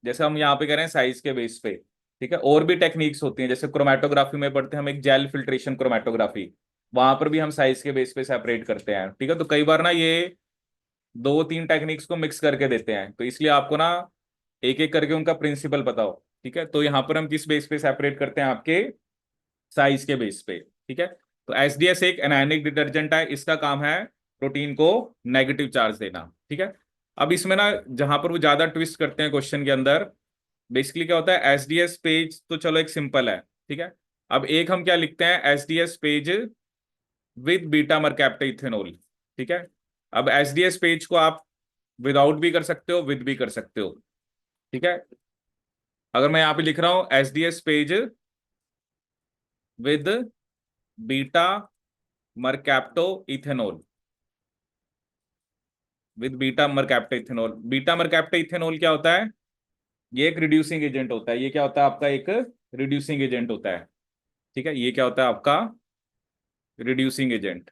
जैसे हम यहाँ पे कह रहे हैं साइज के बेस पे, ठीक है, और भी टेक्निक्स होती हैं। जैसे क्रोमेटोग्राफी में पढ़ते हैं हम एक जेल फिल्ट्रेशन क्रोमेटोग्राफी, वहां पर भी हम साइज के बेस पे सेपरेट करते हैं। ठीक है, तो कई बार ना ये दो तीन टेक्निक्स को मिक्स करके देते हैं, तो इसलिए आपको ना एक एक करके उनका प्रिंसिपल पता हो। ठीक है, तो यहाँ पर हम किस बेस पे सेपरेट करते हैं, आपके साइज के बेस पे। ठीक है, तो एसडीएस एक एनायनिक डिटर्जेंट है, इसका काम है प्रोटीन को नेगेटिव चार्ज देना। ठीक है, अब इसमें ना जहां पर वो ज्यादा ट्विस्ट करते हैं क्वेश्चन के अंदर, बेसिकली क्या होता है, एसडीएस पेज तो चलो एक सिंपल है। ठीक है, अब एक हम क्या लिखते हैं, SDS PAGE with beta mercaptoethanol. ठीक है, अब एसडीएस पेज को आप विदाउट भी कर सकते हो, विद भी कर सकते हो। ठीक है, अगर मैं यहाँ पे लिख रहा हूं SDS PAGE with beta mercaptoethanol, with beta mercaptoethanol. Beta mercaptoethanol क्या होता है, ये एक रिड्यूसिंग एजेंट होता है। ये क्या होता है आपका, एक रिड्यूसिंग एजेंट होता है। ठीक है, ये क्या होता है आपका, रिड्यूसिंग एजेंट।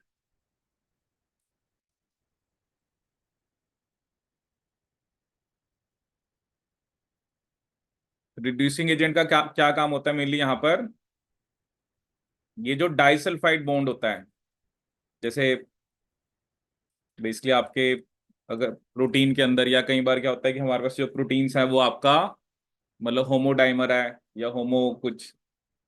रिड्यूसिंग एजेंट का क्या क्या काम होता है मेनली यहाँ पर, ये जो डाइसल्फाइड बॉन्ड होता है, जैसे बेसिकली आपके अगर प्रोटीन के अंदर, या कई बार क्या होता है कि हमारे पास जो प्रोटीन्स है वो आपका मतलब होमोडाइमर है, या होमो कुछ,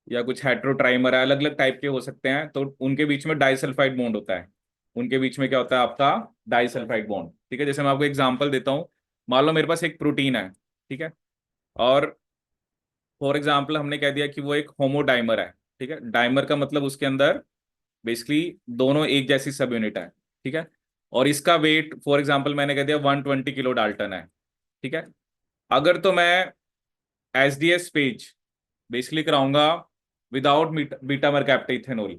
या कुछ हेट्रोट्राइमर है, अलग अलग टाइप के हो सकते हैं, तो उनके बीच में डाइसल्फाइड बॉन्ड होता है। उनके बीच में क्या होता है आपका, डाइसल्फाइड बॉन्ड। ठीक है, जैसे मैं आपको एग्जांपल देता हूँ, मान लो मेरे पास एक प्रोटीन है। ठीक है, और फॉर एग्जाम्पल हमने कह दिया कि वो एक होमोडाइमर है। ठीक है, डाइमर का मतलब उसके अंदर बेसिकली दोनों एक जैसी सब यूनिट है। ठीक है, और इसका वेट फॉर एग्जाम्पल मैंने कह दिया 120 किलो डाल्टन है। ठीक है, अगर तो मैं एसडीएस पेज बेसिकली कराऊंगा विदाउट बीटा मरकैप्टा इथेनॉल,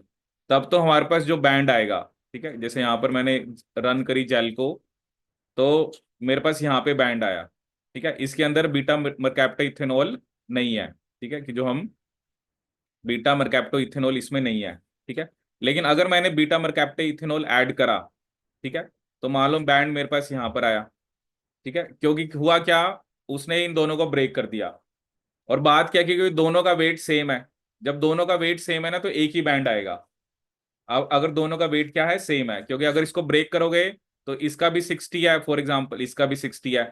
तब तो हमारे पास जो बैंड आएगा, ठीक है, जैसे यहाँ पर मैंने रन करी जेल को, तो मेरे पास यहाँ पे बैंड आया। ठीक है, इसके अंदर बीटा मरकैप्टा इथेनॉल नहीं है। ठीक है, कि जो हम बीटा मरकैप्टो इथेनॉल इसमें नहीं है। ठीक है, लेकिन अगर मैंने बीटा मरकैप्टा इथेनॉल ऐड करा, ठीक है, तो मान लो बैंड मेरे पास यहाँ पर आया। ठीक है, क्योंकि हुआ क्या, उसने इन दोनों को ब्रेक कर दिया। और बात क्या की, क्योंकि दोनों का वेट सेम है, जब दोनों का वेट सेम है ना तो एक ही बैंड आएगा। अब अगर दोनों का वेट क्या है, सेम है, क्योंकि अगर इसको ब्रेक करोगे तो इसका भी 60 है फॉर एग्जाम्पल, इसका भी 60 है।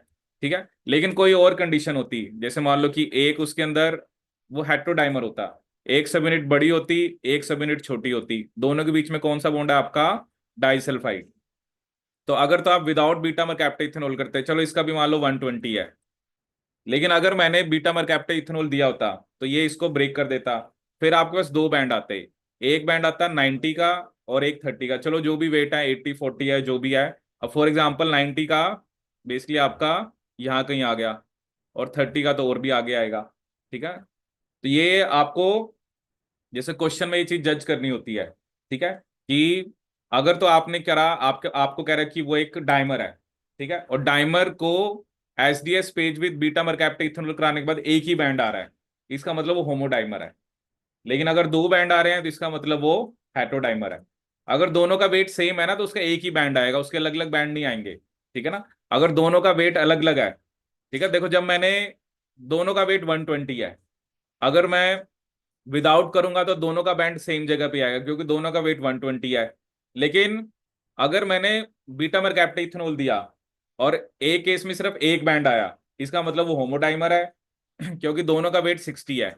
ठीक है, लेकिन कोई और कंडीशन होती, जैसे मान लो कि एक उसके अंदर वो हेट्रोडाइमर होता, एक सब यूनिट बड़ी होती, एक सब यूनिट छोटी होती, दोनों के बीच में कौन सा बॉन्ड है आपका, डाइसल्फाइड। तो अगर तो आप विदाउट बीटा मरकैप्टा इथेनॉल करते, चलो इसका भी मान लो 120 है, लेकिन अगर मैंने बीटा मरकैप्टा इथेनॉल दिया होता तो ये इसको ब्रेक कर देता। फिर आपके पास दो बैंड आते, एक बैंड आता 90 का और एक 30 का, चलो जो भी वेट है 80 40 है जो भी है। अब फॉर एग्जांपल 90 का बेसिकली आपका यहाँ कहीं आ गया, और 30 का तो और भी आगे आएगा। ठीक है, तो ये आपको जैसे क्वेश्चन में ये चीज जज करनी होती है। ठीक है, कि अगर तो आपने करा, आपके आपको कह रहा है कि वो एक डाइमर है। ठीक है, और डाइमर को SDS PAGE with beta mercaptoethanol कराने के बाद एक ही बैंड आ रहा है, इसका मतलब वो होमोडाइमर है। लेकिन अगर दो बैंड आ रहे हैं तो इसका मतलब वो हेटेरोडाइमर है। अगर दोनों का वेट सेम है ना तो उसका एक ही बैंड आएगा, उसके अलग अलग बैंड नहीं आएंगे। ठीक है ना, अगर दोनों का वेट अलग अलग है, ठीक है, देखो जब मैंने दोनों का वेट 120 है, अगर मैं विदाउट करूंगा तो दोनों का बैंड सेम जगह पे आएगा क्योंकि दोनों का वेट 120 है। लेकिन अगर मैंने बीटा मरकैप्टा इथेनॉल दिया और एक केस में सिर्फ एक बैंड आया, इसका मतलब वो होमोडाइमर है क्योंकि दोनों का वेट 60 है।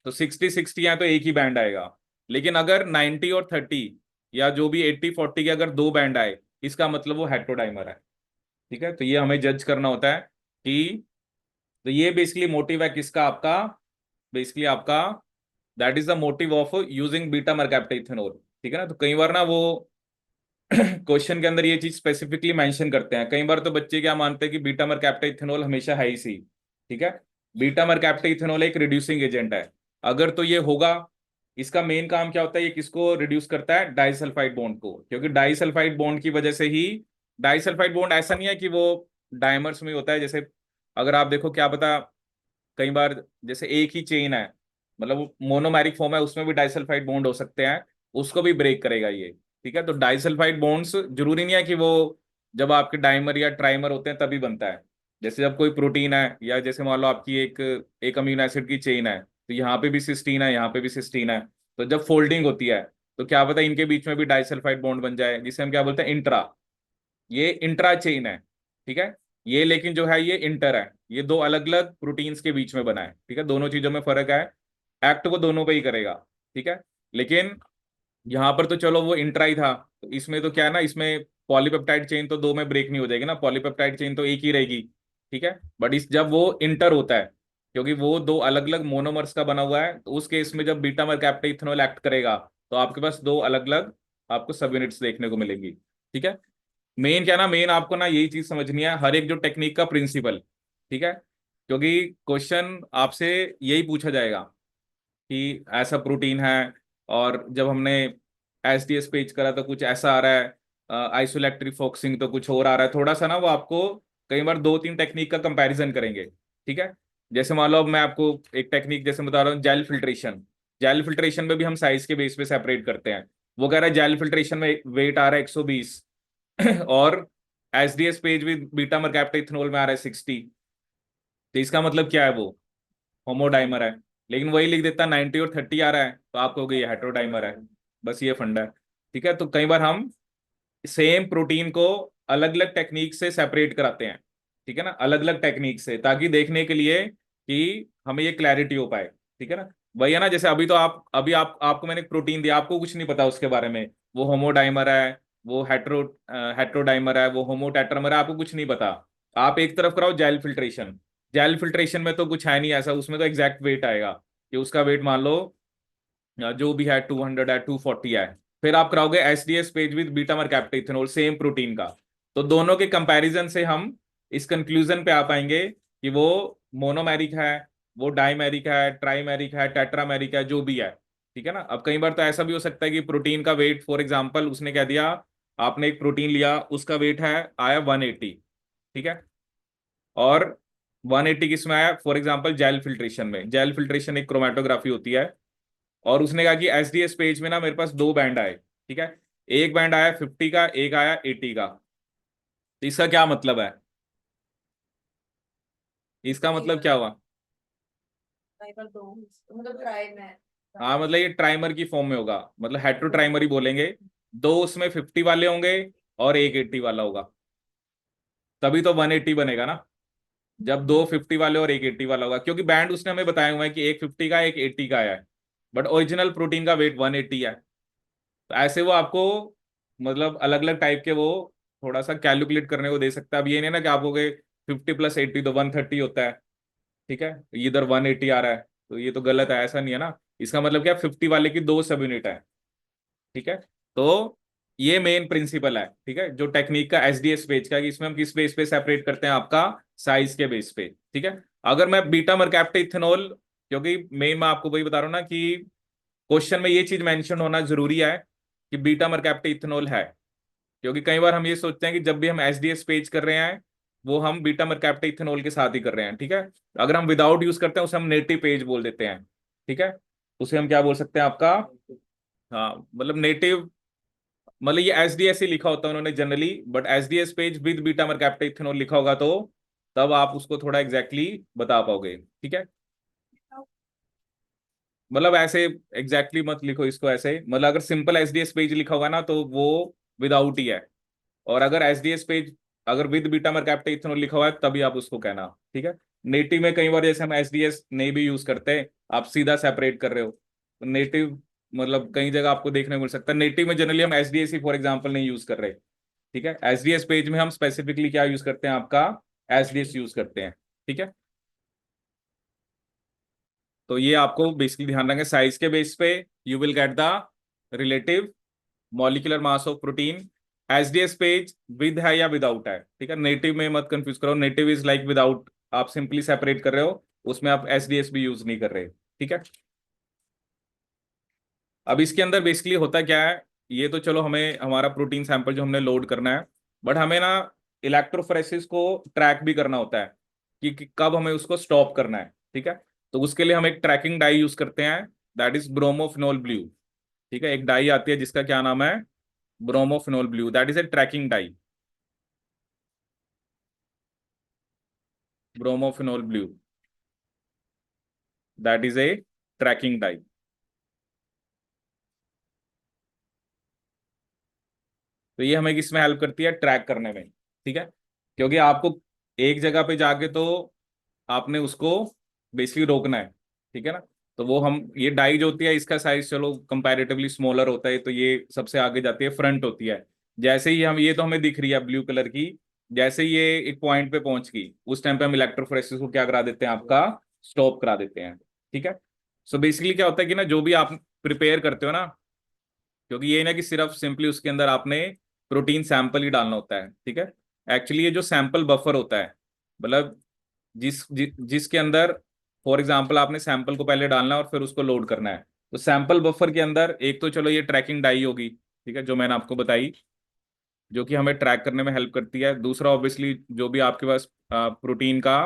तो 60-60 है तो एक ही बैंड आएगा। लेकिन अगर 90 और 30 या जो भी 80-40 के अगर दो बैंड आए, इसका मतलब वो हेट्रोडाइमर है। ठीक है, तो ये हमें जज करना होता है कि, तो ये बेसिकली मोटिव है किसका, आपका, बेसिकली आपका, that is the motive of using beta mercaptoethanol. ठीक है ना, तो कई बार ना वो क्वेश्चन के अंदर ये चीज स्पेसिफिकली मेंशन करते हैं। कई बार तो बच्चे क्या मानते हैं कि बीटा मरकैप्टा इथेनॉल हमेशा है ही सी। ठीक है, बीटा मरकैप्टा इथेनॉल एक रिड्यूसिंग एजेंट है। अगर तो ये होगा, इसका मेन काम क्या होता है, ये किसको रिड्यूस करता है, डाइसल्फाइड बॉन्ड को, क्योंकि डाइसल्फाइड बॉन्ड की वजह से ही, डाइसल्फाइड बॉन्ड ऐसा नहीं है कि वो डायमर्स में होता है। जैसे अगर आप देखो, क्या पता, कई बार जैसे एक ही चेन है, मतलब मोनोमेरिक फॉर्म है, उसमें भी डाइसल्फाइड बॉन्ड हो सकते हैं, उसको भी ब्रेक करेगा ये। ठीक है, तो डाइसल्फाइड बॉन्ड्स जरूरी नहीं है कि वो जब आपके डाइमर या ट्राइमर होते हैं तभी बनता है। जैसे जब कोई प्रोटीन है, या जैसे मान लो आपकी एक एक अमीनो एसिड की चेन है, तो यहाँ पे भी सिस्टीन है, यहाँ पे भी सिस्टीन है, तो जब फोल्डिंग होती है तो क्या पता इनके बीच में भी डाइसल्फाइड बॉन्ड बन जाए, जिसे हम क्या बोलते हैं, इंट्रा। ये इंट्रा चेन है। ठीक है, ये लेकिन जो है ये इंटर है, ये दो अलग अलग प्रोटीन्स के बीच में बना है। ठीक है, दोनों चीजों में फर्क है, एक्ट वो दोनों पे ही करेगा। ठीक है, लेकिन यहाँ पर तो चलो वो इंट्रा ही था, तो इसमें तो क्या है ना, इसमें पॉलीपेप्टाइड चेन तो दो में ब्रेक नहीं हो जाएगी ना, पॉलीपेप्टाइड चेन तो एक ही रहेगी। ठीक है, बट इस जब वो इंटर होता है, क्योंकि वो दो अलग अलग मोनोमर्स का बना हुआ है, तो उस केस में जब बीटा मरकैप्टा इथेनॉल एक्ट करेगा, तो आपके पास दो अलग अलग आपको सब यूनिट्स देखने को मिलेंगी। ठीक है, मेन क्या ना, मेन आपको ना यही चीज समझनी है, हर एक जो टेक्निक का प्रिंसिपल। ठीक है, क्योंकि क्वेश्चन आपसे यही पूछा जाएगा कि ऐसा प्रोटीन है, और जब हमने एसडीएस पेज करा तो कुछ ऐसा आ रहा है, आइसोइलेक्ट्रिक फोकसिंग तो कुछ और आ रहा है, थोड़ा सा ना वो आपको कई बार दो तीन टेक्निक का कंपैरिजन करेंगे। ठीक है, जैसे मान लो अब मैं आपको एक टेक्निक जैसे बता रहा हूँ, जेल फिल्ट्रेशन। जेल फिल्ट्रेशन में भी हम साइज के बेस पे सेपरेट करते हैं। वो कह रहा है जेल फिल्ट्रेशन में वेट आ रहा है 120 और SDS PAGE with beta mercaptoethanol में आ रहा है 60। तो इसका मतलब क्या है, वो होमोडाइमर है। लेकिन वही लिख देता 90 और 30 आ रहा है, तो आप कहोगे ये हेट्रोडाइमर है। बस ये फंडा है। ठीक है, तो कई बार हम सेम प्रोटीन को अलग अलग टेक्निक से सेपरेट कराते हैं। ठीक है ना, अलग अलग टेक्निक से, ताकि देखने के लिए कि हमें ये क्लैरिटी हो पाए। ठीक है ना, वही है ना, जैसे अभी तो अभी आपको मैंने प्रोटीन दिया, आपको कुछ नहीं पता उसके बारे में, वो होमोडाइमर है, वो हेट्रोडाइमर है, वो होमोटेट्रामर है, आपको कुछ नहीं पता। आप एक तरफ कराओ जेल फिल्ट्रेशन, जेल फिल्ट्रेशन में तो कुछ है नहीं ऐसा, उसमें तो एग्जैक्ट वेट आएगा कि उसका वेट मान लो जो भी है 200 है, 240 है। फिर आप कराओगे SDS PAGE with beta mercaptoethanol same protein का, तो दोनों के कंपैरिजन से हम इस कंक्लूजन पे आ पाएंगे कि वो मोनोमेरिक है, वो डाइमेरिक है, ट्राइमेरिक है, टेट्रामेरिक है, जो भी है। ठीक है ना, अब कई बार तो ऐसा भी हो सकता है कि प्रोटीन का वेट, फॉर एग्जाम्पल उसने कह दिया, आपने एक प्रोटीन लिया, उसका वेट है आया 180। ठीक है, और 180 किस में आया, फॉर एग्जाम्पल जेल फिल्ट्रेशन में, जेल फिल्ट्रेशन एक क्रोमेटोग्राफी होती है, और उसने कहा कि एसडीएस पेज में ना मेरे पास दो बैंड आए। ठीक है, एक बैंड आया 50 का, एक आया 80 का। तो इसका क्या मतलब है, इसका मतलब क्या हुआ, मतलब ट्राई में। हाँ मतलब ये ट्राइमर की फॉर्म में होगा, मतलब हेट्रो ट्राइमर ही बोलेंगे। दो उसमें 50 वाले होंगे और एक 80 वाला होगा, तभी तो 180 बनेगा ना, जब दो 50 वाले और एक 80 वाला होगा, क्योंकि बैंड उसने हमें बताया हुआ है कि एक 50 का एक 80 का आया है, बट ओरिजिनल प्रोटीन का वेट 180 है। तो ऐसे वो आपको मतलब अलग अलग टाइप के वो थोड़ा सा कैलकुलेट करने को दे सकता है। अब ये नहीं ना कि आप कहोगे 50 + 80 तो 130 होता है। ठीक है, इधर 180 आ रहा है, तो ये तो गलत है, ऐसा नहीं है ना। इसका मतलब क्या, 50 वाले की दो सब यूनिट है। ठीक है, तो ये मेन प्रिंसिपल है। ठीक है, जो टेक्निक का एसडीएस पेज का, कि इसमें हम किस बेस पे सेपरेट करते हैं, आपका साइज के बेस पे। ठीक है, अगर मैं बीटा मरकैप्टा इथेनॉल, क्योंकि मेन मैं आपको वही बता रहा हूँ ना कि क्वेश्चन में ये चीज मेंशन होना जरूरी है कि बीटा मरकैप्टा इथेनॉल है, क्योंकि कई बार हम ये सोचते हैं कि जब भी हम एसडीएस पेज कर रहे हैं, वो हम बीटा मरकैप्टा इथेनॉल के साथ ही कर रहे हैं। ठीक है, अगर हम विदाउट यूज करते हैं उसे हम नेटिव पेज बोल देते हैं। ठीक है, उसे हम क्या बोल सकते हैं आपका, हाँ मतलब नेटिव, मतलब ये एसडीएस ही लिखा होता है उन्होंने generally, but SDS PAGE with beta mercaptoethanol लिखा होगा, तो तब आप उसको थोड़ा एग्जैक्टली बता पाओगे। ठीक है, मतलब ऐसे एग्जैक्टली मत लिखो इसको ऐसे, मतलब अगर सिंपल एसडीएस पेज लिखा होगा ना तो वो विदाउट ही है। और अगर एसडीएस पेज अगर विद बीटा मर्कैप्टा इथेनॉल लिखा हुआ है तभी आप उसको कहना। ठीक है। नेटिव में कई बार जैसे हम एसडीएस नहीं भी यूज करते, आप सीधा सेपरेट कर रहे हो तो नेटिव, मतलब कई जगह आपको देखने को मिल सकता है नेटिव में जनरली हम एसडीएस ही फॉर एग्जाम्पल नहीं यूज कर रहे। ठीक है। एसडीएस पेज में हम स्पेसिफिकली क्या यूज करते हैं, आपका एसडीएस यूज करते हैं। ठीक है। तो ये आपको बेसिकली ध्यान रखेंगे, साइज के बेस पे you will get the relative molecular mass of protein. SDS PAGE with है या विदाउट है, ठीक है, नेटिव में मत कंफ्यूज करो, नेटिव इज लाइक विदाउट, आप सिंपली सेपरेट कर रहे हो, उसमें आप एसडीएस भी यूज नहीं कर रहे। ठीक है। अब इसके अंदर बेसिकली होता क्या है, ये तो चलो हमें हमारा प्रोटीन सैंपल जो हमने लोड करना है, बट हमें ना इलेक्ट्रोफोरेसिस को ट्रैक भी करना होता है कि कब हमें उसको स्टॉप करना है। ठीक है। तो उसके लिए हम एक ट्रैकिंग डाई यूज करते हैं, दैट इज ब्रोमोफिनोल ब्लू। ठीक है। एक डाई आती है जिसका क्या नाम है, bromophenol blue, that is a tracking dye. Bromophenol blue, that is a tracking dye. तो ये हमें किसमें हेल्प करती है, ट्रैक करने में। ठीक है। क्योंकि आपको एक जगह पे जाके तो आपने उसको बेसिकली रोकना है। ठीक है ना। तो वो हम ये डाई जो होती है इसका साइज चलो कंपैरेटिवली स्मॉलर होता है, तो ये सबसे आगे जाती है, फ्रंट होती है। जैसे ही हम, ये तो हमें दिख रही है ब्लू कलर की, जैसे ही ये एक पॉइंट पे पहुंच गई उस टाइम पे हम इलेक्ट्रोफोरेसिस को क्या करा देते हैं, आपका स्टॉप करा देते हैं। ठीक है। सो बेसिकली क्या होता है कि ना जो भी आप प्रिपेयर करते हो ना, क्योंकि ये ना कि सिर्फ सिंपली उसके अंदर आपने प्रोटीन सैंपल ही डालना होता है। ठीक है। एक्चुअली ये जो सैंपल बफर होता है, मतलब जिसके अंदर फॉर एग्जांपल आपने सैंपल को पहले डालना है और फिर उसको लोड करना है, तो सैंपल बफर के अंदर एक तो चलो ये ट्रैकिंग डाई होगी, ठीक है, जो मैंने आपको बताई, जो कि हमें ट्रैक करने में हेल्प करती है। दूसरा ऑब्वियसली जो भी आपके पास प्रोटीन का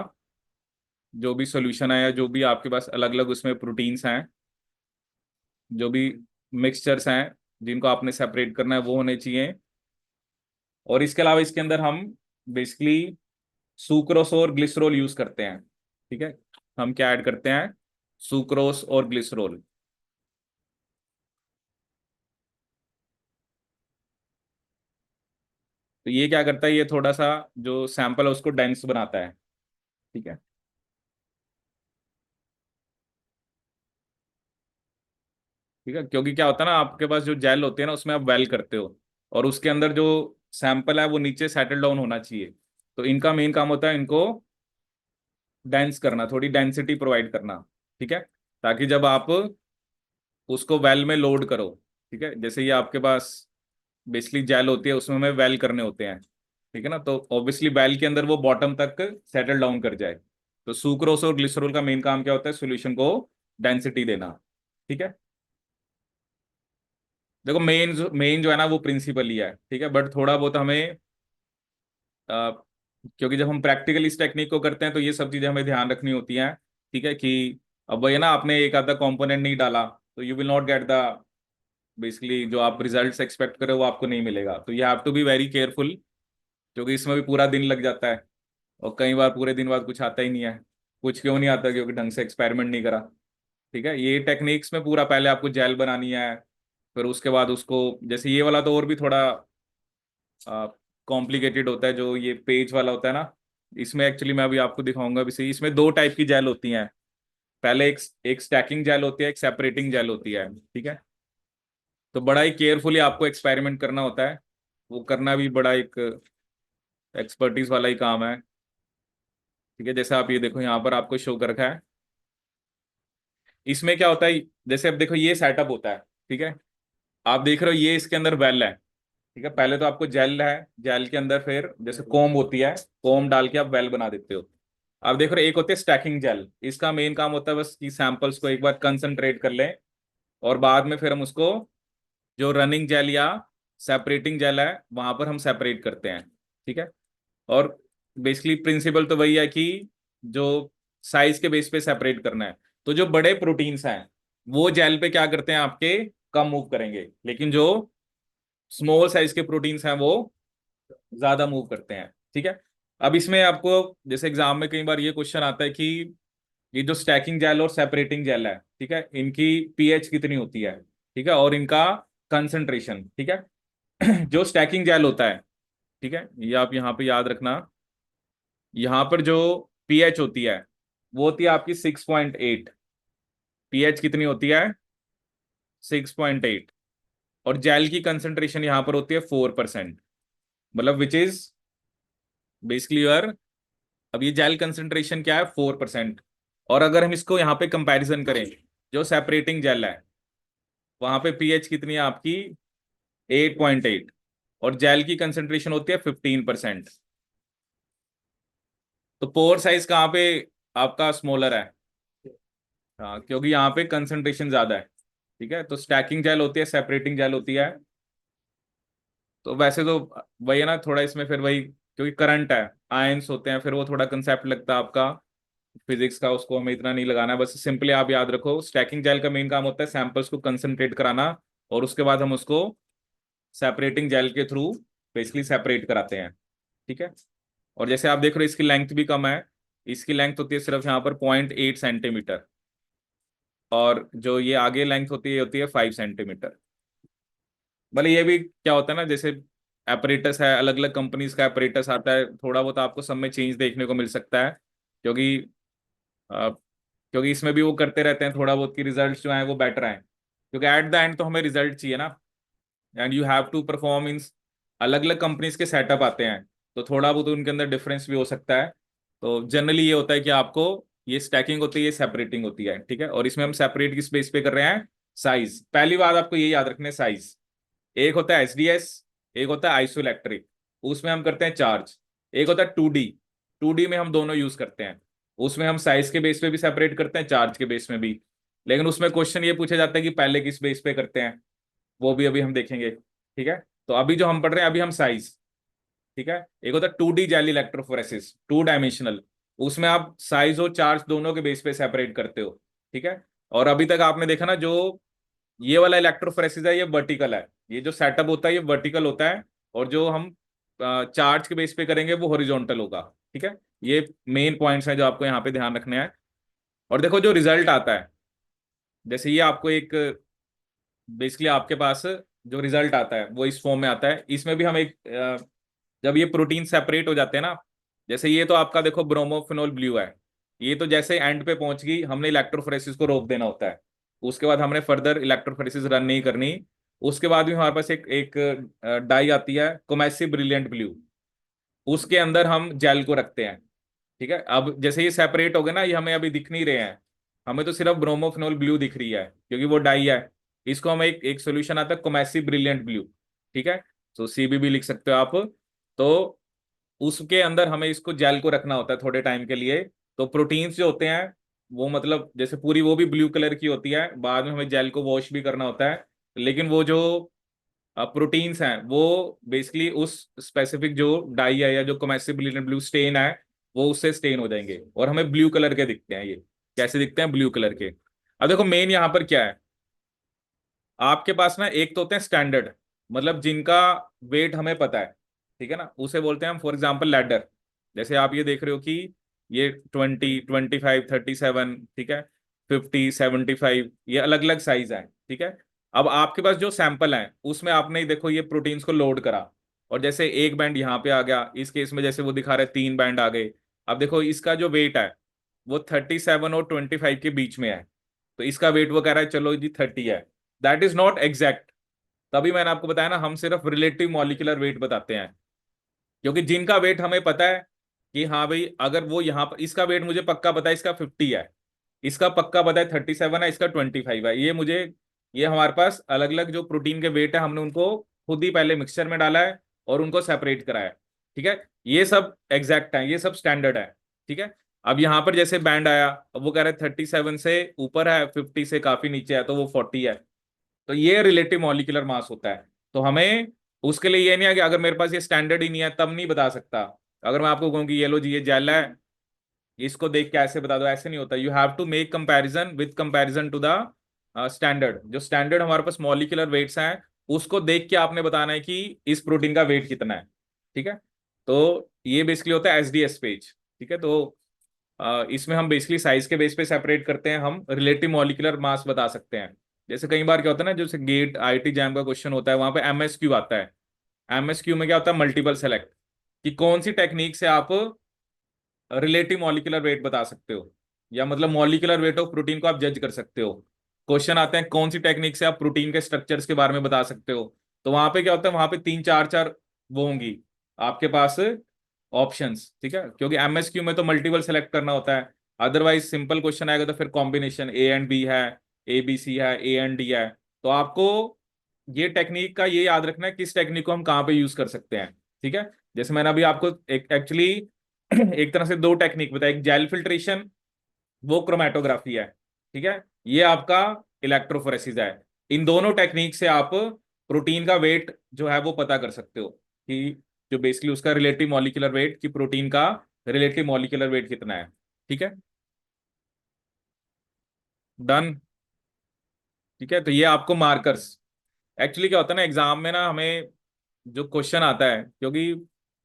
जो भी सोल्यूशन है, या जो भी आपके पास अलग अलग उसमें प्रोटीन्स हैं, जो भी मिक्सचर्स हैं जिनको आपने सेपरेट करना है वो होने चाहिए। और इसके अलावा इसके अंदर हम बेसिकली सुक्रोस और ग्लिसरॉल यूज करते हैं। ठीक है। हम क्या ऐड करते हैं, सुक्रोस और ग्लिसरॉल। तो ये क्या करता है, ये थोड़ा सा जो सैंपल है उसको डेंस बनाता है। ठीक है। ठीक है। क्योंकि क्या होता है ना, आपके पास जो जेल होती है ना उसमें आप वेल करते हो, और उसके अंदर जो सैंपल है वो नीचे सेटल डाउन होना चाहिए। तो इनका मेन काम होता है इनको डेंस करना, थोड़ी डेंसिटी प्रोवाइड करना। ठीक है। ताकि जब आप उसको वेल में लोड करो, ठीक है, जैसे ये आपके पास बेसिकली जेल होती है उसमें हमें वेल करने होते हैं। ठीक है ना। तो ऑब्वियसली वेल के अंदर वो बॉटम तक सेटल डाउन कर जाए। तो सुक्रोस और ग्लिसरॉल का मेन काम क्या होता है, सॉल्यूशन को डेंसिटी देना। ठीक है। देखो मेन मेन जो है ना वो प्रिंसिपल ही है। ठीक है। बट थोड़ा बहुत हमें अ, क्योंकि जब हम प्रैक्टिकल इस टेक्निक को करते हैं तो ये सब चीजें हमें ध्यान रखनी होती हैं। ठीक है। कि अब वही है ना, आपने एक आधा कंपोनेंट नहीं डाला तो you will not get the basically जो आप रिजल्ट्स एक्सपेक्ट करो वो आपको नहीं मिलेगा। तो you have to be very careful, क्योंकि इसमें भी पूरा दिन लग जाता है, और कई बार पूरे दिन बाद कुछ आता ही नहीं है। कुछ क्यों नहीं आता, क्योंकि ढंग से एक्सपेरिमेंट नहीं करा। ठीक है। ये टेक्निक्स में पूरा पहले आपको जेल बनानी है, फिर उसके बाद उसको, जैसे ये वाला तो और भी थोड़ा कॉम्प्लिकेटेड होता है, जो ये पेज वाला होता है ना, इसमें एक्चुअली मैं अभी आपको दिखाऊंगा भी सही, इसमें दो टाइप की जेल होती हैं। पहले एक स्टैकिंग जेल होती है, एक सेपरेटिंग जेल होती है। ठीक है। तो बड़ा ही केयरफुली आपको एक्सपेरिमेंट करना होता है, वो करना भी बड़ा एक एक्सपर्टीज वाला ही काम है। ठीक है। जैसे आप ये देखो यहाँ पर आपको शो कर रखा है, इसमें क्या होता है, जैसे अब देखो ये सेटअप होता है। ठीक है। आप देख रहे हो ये इसके अंदर वेल है। ठीक है। पहले तो आपको जेल है, जेल के अंदर फिर जैसे कोम होती है, कोम डाल के आप वेल बना देते हो। आप देख रहे हो एक होते हैं स्टैकिंग जेल, इसका मेन काम होता है बस कि सैंपल्स को एक बार कंसंट्रेट कर लें, और बाद में फिर हम उसको जो रनिंग जेल या सेपरेटिंग जेल है वहां पर हम सेपरेट करते हैं। ठीक है। और बेसिकली प्रिंसिपल तो वही है कि जो साइज के बेस पे सेपरेट करना है। तो जो बड़े प्रोटीन्स हैं वो जेल पे क्या करते हैं, आपके कम मूव करेंगे, लेकिन जो स्मॉल साइज के प्रोटीन्स हैं वो ज्यादा मूव करते हैं। ठीक है। अब इसमें आपको जैसे एग्जाम में कई बार ये क्वेश्चन आता है कि ये जो स्टैकिंग जेल और सेपरेटिंग जेल है, ठीक है, इनकी पीएच कितनी होती है, ठीक है, और इनका कंसंट्रेशन, ठीक है। जो स्टैकिंग जेल होता है, ठीक है, ये आप यहाँ पे याद रखना, यहाँ पर जो पीएच होती है वो होती है आपकी 6.8। पीएच कितनी होती है? 6.8। और जेल की कंसंट्रेशन यहाँ पर होती है 4%, मतलब विच इज बेसिकली योर, अब ये जेल कंसंट्रेशन क्या है? 4%। और अगर हम इसको यहाँ पे कंपैरिजन करें, जो सेपरेटिंग जेल है वहां पे पीएच कितनी है आपकी? 8.8। और जेल की कंसंट्रेशन होती है 15%। तो पोर साइज कहाँ पे आपका स्मॉलर है? हाँ, क्योंकि यहाँ पे कंसंट्रेशन ज्यादा है, ठीक है। तो स्टैकिंग जेल होती है, सेपरेटिंग जेल होती है। तो वैसे तो वही है ना, थोड़ा इसमें फिर वही, क्योंकि करंट है, आयंस होते हैं, फिर वो थोड़ा कंसेप्ट लगता है आपका फिजिक्स का, उसको हमें इतना नहीं लगाना है। बस सिंपली आप याद रखो, स्टैकिंग जेल का मेन काम होता है सैंपल्स को कंसंट्रेट कराना, और उसके बाद हम उसको सेपरेटिंग जेल के थ्रू बेसिकली सेपरेट कराते हैं, ठीक है। और जैसे आप देख रहे हो इसकी लेंथ भी कम है, इसकी लेंथ होती है सिर्फ यहाँ पर 0.8 सेंटीमीटर, और जो ये आगे लेंथ होती है ये होती है 5 सेंटीमीटर। भले ये भी क्या होता है ना, जैसे एपरेटस है, अलग अलग कंपनीज का एपरेटस आता है, थोड़ा बहुत आपको सब में चेंज देखने को मिल सकता है, क्योंकि अ, क्योंकि इसमें भी वो करते रहते हैं थोड़ा बहुत, की रिजल्ट्स जो हैं वो बेटर आए, क्योंकि एट द एंड तो हमें रिजल्ट चाहिए ना, and you have to perform in, अलग अलग कंपनीज के सेटअप आते हैं, तो थोड़ा बहुत उनके अंदर डिफरेंस भी हो सकता है। तो जनरली ये होता है कि आपको, ये स्टैकिंग होती है, ये सेपरेटिंग होती है, ठीक है। और इसमें हम सेपरेट किस बेस पे कर रहे हैं? साइज। पहली बात आपको ये याद रखना है, साइज। एक होता है एसडीएस, एक होता है आइसोइलेक्ट्रिक, उसमें हम करते हैं चार्ज। एक होता है 2D, 2D में हम दोनों यूज करते हैं, उसमें हम साइज के बेस पे भी सेपरेट करते हैं, चार्ज के बेस में भी। लेकिन उसमें क्वेश्चन ये पूछा जाता है कि पहले किस बेस पे करते हैं, वो भी अभी हम देखेंगे, ठीक है। तो अभी जो हम पढ़ रहे हैं अभी हम साइज, ठीक है। एक होता है 2D जेल इलेक्ट्रोफोरेसिस, 2 डायमेंशनल, उसमें आप साइज और चार्ज दोनों के बेस पे सेपरेट करते हो, ठीक है। और अभी तक आपने देखा ना, जो ये वाला इलेक्ट्रोफोरेसिस है ये वर्टिकल है, ये जो सेटअप होता है ये वर्टिकल होता है, और जो हम चार्ज के बेस पे करेंगे वो हॉरिजॉन्टल होगा, ठीक है। ये मेन पॉइंट्स हैं जो आपको यहाँ पे ध्यान रखने हैं। और देखो जो रिजल्ट आता है, जैसे ये आपको एक, बेसिकली आपके पास जो रिजल्ट आता है वो इस फॉर्म में आता है, इसमें भी हम एक जब ये प्रोटीन सेपरेट हो जाते हैं ना, जैसे ये तो आपका देखो ब्रोमोफिनोल ब्लू है, ये तो जैसे एंड पे पहुंच गई, हमने इलेक्ट्रोफोरेसिस को रोक देना होता है, उसके बाद हमने फर्दर इलेक्ट्रोफोरेसिस रन नहीं करनी। उसके बाद भी हमारे पास एक एक डाई आती है कोमेसिव ब्रिलियंट ब्लू, उसके अंदर हम जेल को रखते हैं, ठीक है। अब जैसे ये सेपरेट हो गए ना, ये हमें अभी दिख नहीं रहे हैं, हमें तो सिर्फ ब्रोमोफिनोल ब्लू दिख रही है क्योंकि वो डाई है। इसको हम एक एक सोल्यूशन आता है कोमेसिव ब्रिलियंट ब्लू, ठीक है। तो CBB लिख सकते हो आप। तो उसके अंदर हमें इसको जेल को रखना होता है थोड़े टाइम के लिए। तो प्रोटीन्स जो होते हैं वो, मतलब जैसे पूरी वो भी ब्लू कलर की होती है, बाद में हमें जेल को वॉश भी करना होता है, लेकिन वो जो प्रोटीन्स हैं वो बेसिकली उस स्पेसिफिक जो डाई है या जो कॉमेसिबल ब्लू स्टेन है, वो उससे स्टेन हो जाएंगे और हमें ब्लू कलर के दिखते हैं। ये कैसे दिखते हैं? ब्लू कलर के। अब देखो मेन यहाँ पर क्या है, आपके पास ना एक तो होते हैं स्टैंडर्ड, मतलब जिनका वेट हमें पता है, ठीक है ना, उसे बोलते हैं हम फॉर एग्जाम्पल लैडर। जैसे आप ये देख रहे हो कि ये 20, 25, 37, ठीक है, 50, 75, ये अलग अलग साइज है, ठीक है। अब आपके पास जो सैंपल है उसमें आपने देखो ये प्रोटीन्स को लोड करा, और जैसे एक बैंड यहाँ पे आ गया, इस केस में जैसे वो दिखा रहे 3 बैंड आ गए। अब देखो इसका जो वेट है वो 37 और 25 के बीच में है, तो इसका वेट वो कह रहा है चलो जी 30 है। That is not exact. तभी मैंने आपको बताया ना, हम सिर्फ रिलेटिव मॉलिक्यूलर वेट बताते हैं, क्योंकि जिनका वेट हमें पता है कि हाँ भाई, अगर वो यहाँ पर, इसका वेट मुझे पक्का पता है इसका 50 है, इसका पक्का पता है 37 है, इसका 25 है, ये मुझे, ये हमारे पास अलग अलग जो प्रोटीन के वेट है हमने उनको खुद ही पहले मिक्सचर में डाला है और उनको सेपरेट कराया है, ठीक है। ये सब एग्जैक्ट है, ये सब स्टैंडर्ड है, ठीक है। अब यहाँ पर जैसे बैंड आया, अब वो कह रहे हैं 37 से ऊपर है, 50 से काफी नीचे है, तो वो 40 है। तो ये रिलेटिव मॉलिक्यूलर मास होता है। तो हमें उसके लिए ये नहीं है कि अगर मेरे पास ये स्टैंडर्ड ही नहीं है तब नहीं बता सकता। अगर मैं आपको कहूँ कि ये लो जी ये जेल है, इसको देख के ऐसे बता दो, ऐसे नहीं होता। You have to make comparison with comparison to the standard. जो स्टैंडर्ड हमारे पास मॉलिक्यूलर वेट्स हैं उसको देख के आपने बताना है कि इस प्रोटीन का वेट कितना है, ठीक है। तो ये बेसिकली होता है एसडीएस पेज, ठीक है। तो इसमें हम बेसिकली साइज के बेस पे सेपरेट करते हैं, हम रिलेटिव मॉलिक्यूलर मास बता सकते हैं। जैसे कई बार क्या होता है ना, जैसे गेट आईआईटी जैम का क्वेश्चन होता है, वहां पे एमएसक्यू आता है। एमएसक्यू में क्या होता है, मल्टीपल सेलेक्ट, कि कौन सी टेक्निक से आप रिलेटिव मॉलिक्यूलर वेट बता सकते हो, या मतलब मॉलिक्यूलर वेट ऑफ प्रोटीन को आप जज कर सकते हो। क्वेश्चन आते हैं कौन सी टेक्निक से आप प्रोटीन के स्ट्रक्चर्स के बारे में बता सकते हो। तो वहां पे क्या होता है, वहां पे तीन चार चार वो होंगी आपके पास ऑप्शंस, ठीक है, क्योंकि एमएसक्यू में तो मल्टीपल सेलेक्ट करना होता है। अदरवाइज सिंपल क्वेश्चन आएगा तो फिर कॉम्बिनेशन ए एंड बी है, ए बी सी है, ए एंड डी है। तो आपको ये टेक्निक का ये याद रखना है किस टेक्निक को हम कहाँ पे यूज कर सकते हैं, ठीक है। जैसे मैंने अभी आपको एक एक्चुअली एक तरह से दो टेक्निक बताया, एक जेल फिल्ट्रेशन, वो क्रोमेटोग्राफी है, ठीक है, ये आपका इलेक्ट्रोफोरेसिस है। इन दोनों टेक्निक से आप प्रोटीन का वेट जो है वो पता कर सकते हो, कि जो बेसिकली उसका रिलेटिव मॉलिक्यूलर वेट, कि प्रोटीन का रिलेटिव मॉलिक्यूलर वेट कितना है, ठीक है। डन। ठीक है, तो ये आपको मार्कर्स, एक्चुअली क्या होता है ना एग्जाम में ना, हमें जो क्वेश्चन आता है, क्योंकि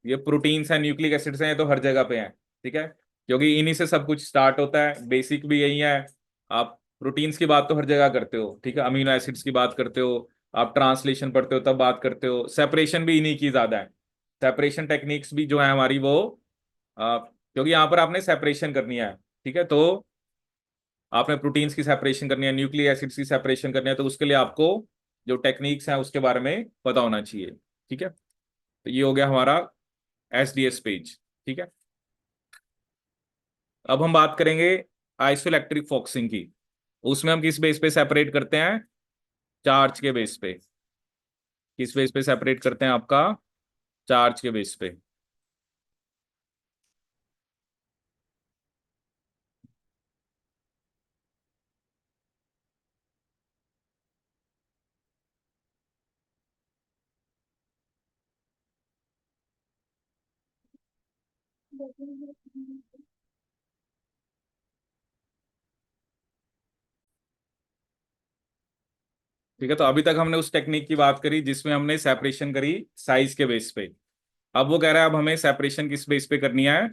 ये प्रोटीन्स हैं, न्यूक्लिक एसिड्स हैं, ये तो हर जगह पे हैं, ठीक है, क्योंकि इन्हीं से सब कुछ स्टार्ट होता है, बेसिक भी यही है। आप प्रोटीन्स की बात तो हर जगह करते हो, ठीक है, अमीनो एसिड्स की बात करते हो, आप ट्रांसलेशन पढ़ते हो तब बात करते हो, सेपरेशन भी इन्हीं की ज्यादा है। सेपरेशन टेक्निक्स भी जो है हमारी वो क्योंकि यहाँ पर आपने सेपरेशन करनी है, ठीक है, तो आपने प्रोटीन्स की सेपरेशन करनी है, न्यूक्लिक एसिड्स की सेपरेशन करनी है, तो उसके लिए आपको जो टेक्निक्स हैं उसके बारे में पता होना चाहिए, ठीक है। तो ये हो गया हमारा एसडीएस पेज, ठीक है। अब हम बात करेंगे आइसोइलेक्ट्रिक फोकसिंग की। उसमें हम किस बेस पे सेपरेट करते हैं, चार्ज के बेस पे। किस बेस पे सेपरेट करते हैं, आपका चार्ज के बेस पे। ठीक है, तो अभी तक हमने उस टेक्निक की बात करी जिसमें हमने सेपरेशन करी साइज के बेस पे। अब वो कह रहा है अब हमें सेपरेशन किस बेस पे करनी है,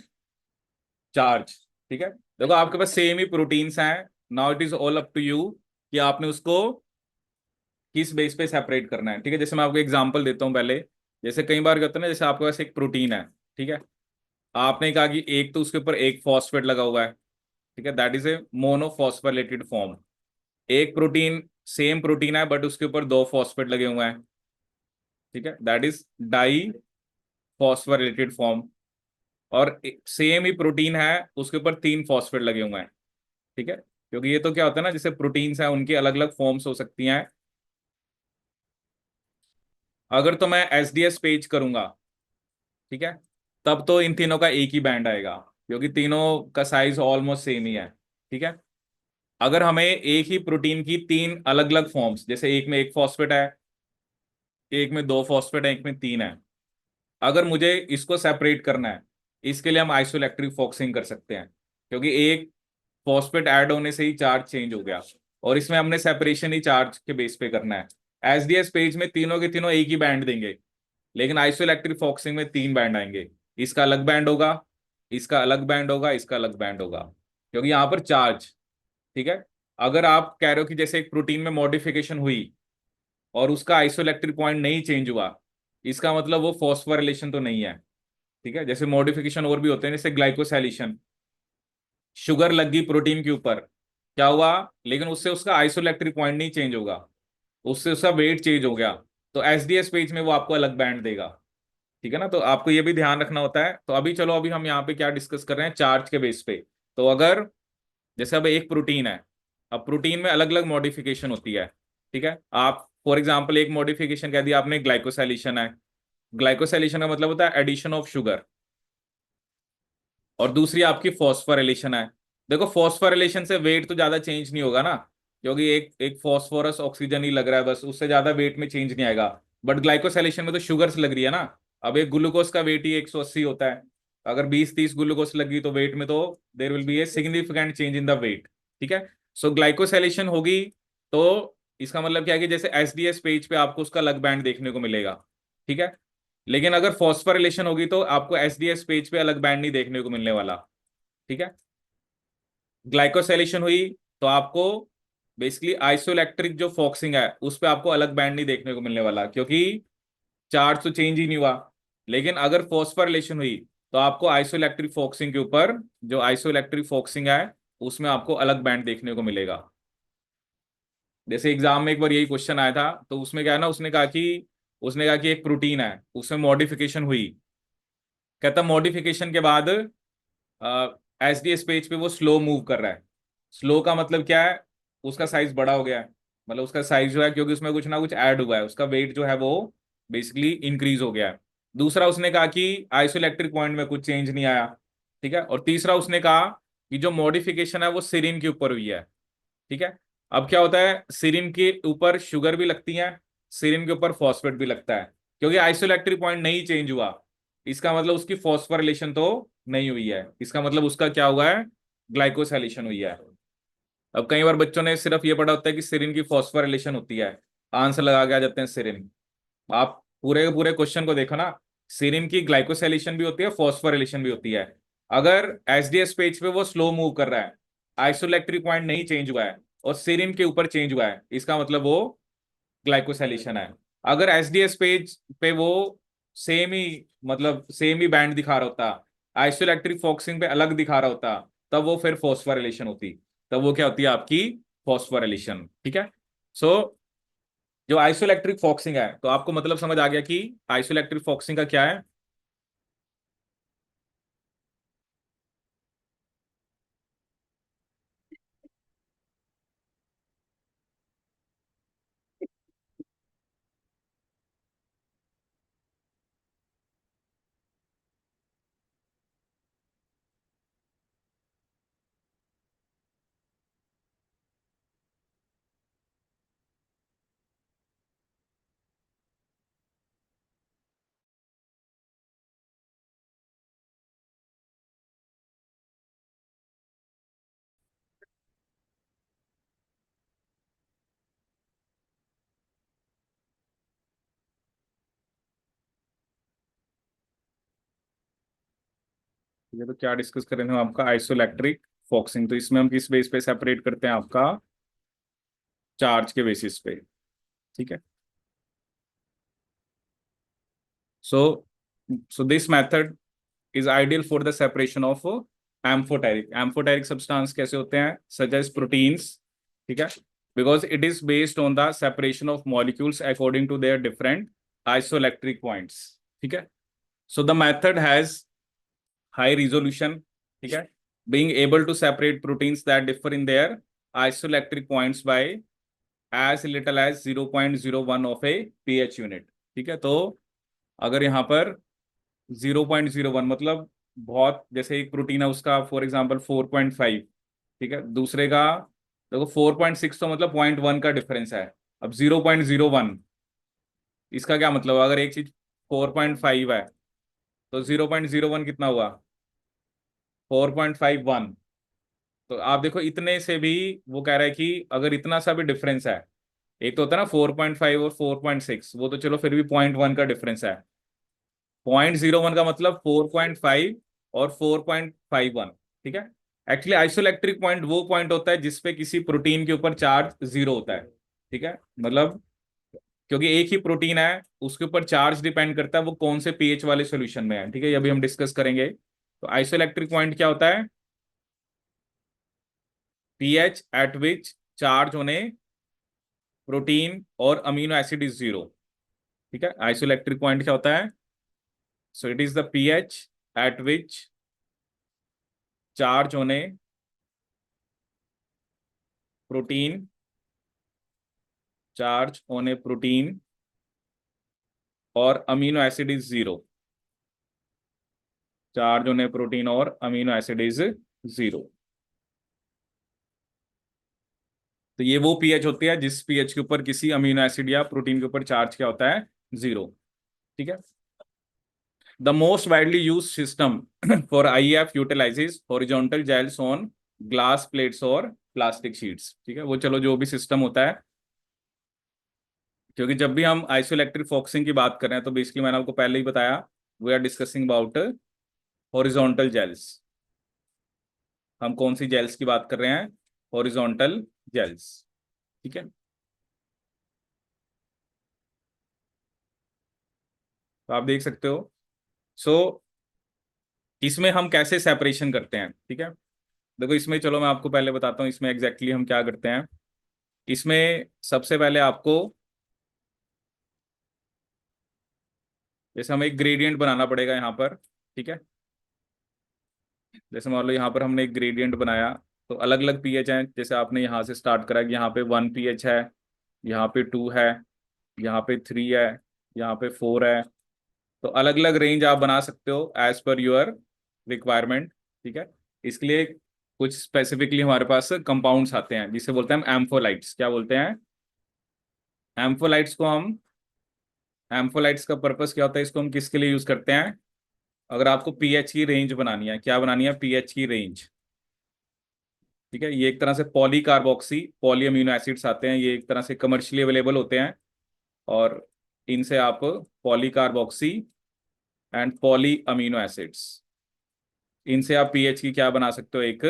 चार्ज, ठीक है। देखो आपके पास सेम ही प्रोटीन्स हैं, now it is all up to you कि आपने उसको किस बेस पे सेपरेट करना है, ठीक है। जैसे मैं आपको एग्जांपल देता हूँ पहले। जैसे कई बार क्या होता है ना, जैसे आपके पास एक प्रोटीन है, ठीक है, आपने कहा कि एक तो उसके ऊपर एक फॉस्फेट लगा हुआ है, ठीक है, दैट इज ए मोनोफॉस्फोरेटेड फॉर्म। एक प्रोटीन, सेम प्रोटीन है बट उसके ऊपर दो फॉस्फेट लगे हुए हैं, ठीक है, दैट इज डाई फॉस्फोरेटेड फॉर्म। और सेम ही प्रोटीन है, उसके ऊपर तीन फॉस्फेट लगे हुए हैं, ठीक है, क्योंकि ये तो क्या होता है ना, जैसे प्रोटीन्स हैं उनकी अलग अलग फॉर्म्स हो सकती हैं। अगर तो मैं एसडीएस पेज करूंगा, ठीक है, तब तो इन तीनों का एक ही बैंड आएगा, क्योंकि तीनों का साइज ऑलमोस्ट सेम ही है, ठीक है। अगर हमें एक ही प्रोटीन की तीन अलग अलग फॉर्म्स, जैसे एक में एक फॉस्फेट है, एक में दो फॉस्फेट है, एक में तीन है, अगर मुझे इसको सेपरेट करना है, इसके लिए हम आइसोइलेक्ट्रिक फोकसिंग कर सकते हैं, क्योंकि एक फॉस्फेट ऐड होने से ही चार्ज चेंज हो गया, और इसमें हमने सेपरेशन ही चार्ज के बेस पे करना है। एसडीएस पेज में तीनों के तीनों एक ही बैंड देंगे, लेकिन आइसोइलेक्ट्रिक फोकसिंग में तीन बैंड आएंगे। इसका अलग बैंड होगा, इसका अलग बैंड होगा, इसका अलग बैंड होगा, क्योंकि यहाँ पर चार्ज, ठीक है। अगर आप कह रहे हो कि जैसे एक प्रोटीन में मॉडिफिकेशन हुई और उसका आइसोइलेक्ट्रिक पॉइंट नहीं चेंज हुआ, इसका मतलब वो फॉस्फोरिलेशन तो नहीं है, ठीक है। जैसे मॉडिफिकेशन और भी होते हैं, जैसे ग्लाइकोसाइलेशन, शुगर लग गई प्रोटीन के ऊपर, क्या हुआ, लेकिन उससे उसका आइसोइलेक्ट्रिक पॉइंट नहीं चेंज होगा, उससे उसका वेट चेंज हो गया, तो एसडीएस पेज में वो आपको अलग बैंड देगा, ठीक है ना। तो आपको ये भी ध्यान रखना होता है। तो अभी चलो, अभी हम यहाँ पे क्या डिस्कस कर रहे हैं, चार्ज के बेस पे। तो अगर जैसे अब एक प्रोटीन है, अब प्रोटीन में अलग अलग मॉडिफिकेशन होती है, ठीक है। आप फॉर एग्जाम्पल एक मॉडिफिकेशन कह दिया आपने, ग्लाइकोसाइलेशन है। ग्लाइकोसाइलेशन का मतलब होता है एडिशन ऑफ शुगर, और दूसरी आपकी फॉस्फोरिलेशन है। देखो फॉस्फोरिलेशन से वेट तो ज्यादा चेंज नहीं होगा ना, क्योंकि एक एक फॉस्फोरस ऑक्सीजन ही लग रहा है बस, उससे ज्यादा वेट में चेंज नहीं आएगा। बट ग्लाइकोसाइलेशन में तो शुगर्स लग रही है ना। अब एक ग्लूकोज का वेट ही 180 होता है, अगर 20-30 ग्लूकोज लगी तो वेट में तो there will be a significant change in the weight, ठीक है। सो ग्लाइकोसाइलेशन होगी, तो इसका मतलब क्या है कि जैसे एसडीएस पेज पे आपको उसका अलग बैंड देखने को मिलेगा, ठीक है। लेकिन अगर फॉस्फोरिलेशन होगी तो आपको एसडीएस पेज पे अलग बैंड नहीं देखने को मिलने वाला, ठीक है। ग्लाइकोसिलेशन हुई तो आपको बेसिकली आइसोइलेक्ट्रिक जो फॉक्सिंग है उस पे आपको अलग बैंड नहीं देखने को मिलने वाला, क्योंकि चार्ज तो चेंज ही नहीं हुआ। लेकिन अगर फॉस्फोरिलेशन हुई तो आपको आइसोइलेक्ट्रिक फॉक्सिंग के ऊपर, जो आइसोइलेक्ट्रिक फॉक्सिंग है उसमें आपको अलग बैंड देखने को मिलेगा। जैसे एग्जाम में एक बार यही क्वेश्चन आया था, तो उसमें क्या है ना, उसने कहा कि एक प्रोटीन है उसमें मॉडिफिकेशन हुई। कहता मॉडिफिकेशन के बाद एसडीएस पेज पे वो स्लो मूव कर रहा है। स्लो का मतलब क्या है, उसका साइज बड़ा हो गया है, मतलब उसका साइज जो है, क्योंकि उसमें कुछ ना कुछ ऐड हुआ है, उसका वेट जो है वो बेसिकली इंक्रीज हो गया है। दूसरा उसने कहा कि आइसोइलेक्ट्रिक पॉइंट में कुछ चेंज नहीं आया। ठीक है। और तीसरा उसने कहा कि जो मॉडिफिकेशन है वो सीरीन के ऊपर हुई है। ठीक है। अब क्या होता है, सीरीन के ऊपर शुगर भी लगती है, सीरीन के ऊपर फॉस्फेट भी लगता है। क्योंकि आइसोइलेक्ट्रिक पॉइंट नहीं चेंज हुआ, इसका मतलब उसकी फॉस्फोरिलेशन तो नहीं हुई है, इसका मतलब उसका क्या हुआ है, ग्लाइकोसाइलेशन हुई है। अब कई बार बच्चों ने सिर्फ ये पढ़ा होता है कि सीरीन की फॉस्फोरिलेशन होती है, आंसर लगा के आ जाते हैं सीरीन। आप पूरे के पूरे क्वेश्चन को देखो ना, सीरीन की ग्लाइकोसाइलेशन भी होती है, फॉस्फोरिलेशन भी होती है। अगर एसडीएस पेज पे वो स्लो मूव कर रहा है, आइसोइलेक्ट्रिक पॉइंट नहीं चेंज हुआ है और सीरीन के ऊपर चेंज हुआ है, इसका मतलब वो ग्लाइकोसाइलेशन है। अगर एसडीएस पेज पे वो सेम ही बैंड दिखा रहा होता, आइसोइलेक्ट्रिक फोकसिंग पे अलग दिखा रहा होता, तब वो फिर फॉस्फोरिलेशन होती, तब वो क्या होती है आपकी फॉस्फोरिलेशन। ठीक है। सो जो आइसोइलेक्ट्रिक फोकसिंग है, तो आपको मतलब समझ आ गया कि आइसोइलेक्ट्रिक फोकसिंग का क्या है। ये तो क्या डिस्कस कर रहे हैं हम, आपका आइसोइलेक्ट्रिक फोकसिंग, तो इसमें हम किस बेस पे सेपरेट करते हैं, आपका चार्ज के बेसिस पे। ठीक है। So so this method is ideal for the separation of amphoteric substance कैसे होते हैं, such as proteins। ठीक है। because it is based on the separation of molecules according to their different isoelectric points। ठीक है। so the method has high resolution। ठीक है। being able to separate proteins that differ in their isoelectric points by as little as 0.01 of a pH unit। ठीक है। तो अगर यहाँ पर 0.01 मतलब बहुत, जैसे एक प्रोटीन है उसका फॉर एग्जांपल 4.5, ठीक है, दूसरे का देखो 4.6, तो मतलब 0.1 का डिफरेंस है। अब 0.01, इसका क्या मतलब, अगर एक चीज 4.5 है तो 0.01 कितना हुआ, 4.51। तो आप देखो इतने से भी वो कह रहा है कि अगर इतना सा भी डिफरेंस है, एक तो होता है ना 4.5 और 4.6, वो तो चलो फिर भी 0.1 का डिफरेंस है, 0.01 का मतलब 4.5 और 4.51। ठीक है। एक्चुअली आइसोइलेक्ट्रिक पॉइंट वो पॉइंट होता है जिसपे किसी प्रोटीन के ऊपर चार्ज जीरो होता है। ठीक है। मतलब क्योंकि एक ही प्रोटीन है, उसके ऊपर चार्ज डिपेंड करता है वो कौन से पीएच वाले सॉल्यूशन में है। ठीक है, ये अभी हम डिस्कस करेंगे। तो आइसोइलेक्ट्रिक पॉइंट क्या होता है, पीएच एट विच चार्ज होने प्रोटीन और अमीनो एसिड इज जीरो। ठीक है। आइसोइलेक्ट्रिक पॉइंट क्या होता है, so it is the pH at which charge होने protein, charge on a protein और amino acid is zero, charge on a protein और अमीनो एसिड इज जीरो। तो ये वो पीएच होती है जिस पीएच के ऊपर किसी अमीनो एसिड या प्रोटीन के ऊपर चार्ज क्या होता है, जीरो। ठीक है। The most widely use system for IF utilizes horizontal gels on glass plates और प्लास्टिक शीट्स। ठीक है, वो चलो जो भी सिस्टम होता है, क्योंकि जब भी हम आइसोइलेक्ट्रिक फोकसिंग की बात कर रहे हैं तो बेसिकली मैंने आपको पहले ही बताया, we are discussing about horizontal gels. हम कौन सी जेल्स की बात कर रहे हैं? Horizontal gels. ठीक है, तो आप देख सकते हो। सो इसमें हम कैसे सेपरेशन करते हैं, ठीक है। देखो इसमें, चलो मैं आपको पहले बताता हूँ इसमें एग्जैक्टली हम क्या करते हैं। इसमें सबसे पहले आपको, जैसे हमें एक ग्रेडियंट बनाना पड़ेगा यहाँ पर, ठीक है। जैसे मान लो यहाँ पर हमने एक ग्रेडियंट बनाया, तो अलग अलग पीएच हैं। जैसे आपने यहाँ से स्टार्ट करा कि यहाँ पे 1 pH है, यहाँ पे 2 है, यहाँ पे 3 है, यहाँ पे 4 है। तो अलग अलग रेंज आप बना सकते हो एज पर योर रिक्वायरमेंट, ठीक है। इसके लिए कुछ स्पेसिफिकली हमारे पास कंपाउंड्स आते हैं जिसे बोलते हैं हम एम्फोलाइट्स। क्या बोलते हैं? एम्फोलाइट्स को हम, एम्फोलाइट्स का पर्पस क्या होता है, इसको हम किसके लिए यूज करते हैं? अगर आपको पीएच की रेंज बनानी है, क्या बनानी है? पीएच की रेंज, ठीक है। ये एक तरह से poly carboxy poly amino acids आते हैं, ये एक तरह से कमर्शियली अवेलेबल होते हैं। और इनसे आप poly carboxy and poly amino acids, इनसे आप पीएच की क्या बना सकते हो? एक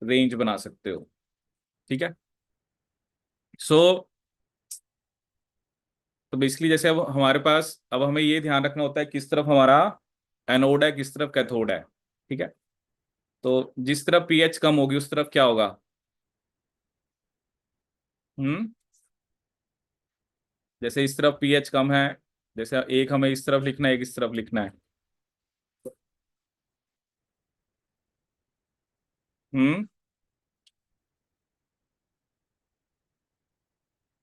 रेंज बना सकते हो, ठीक है। सो तो बेसिकली जैसे अब हमारे पास, अब हमें ये ध्यान रखना होता है किस तरफ हमारा एनोड है, किस तरफ कैथोड है, ठीक है। तो जिस तरफ पीएच कम होगी उस तरफ क्या होगा? हम्म, जैसे इस तरफ पीएच कम है, जैसे एक हमें इस तरफ लिखना है, एक इस तरफ लिखना है। हम्म,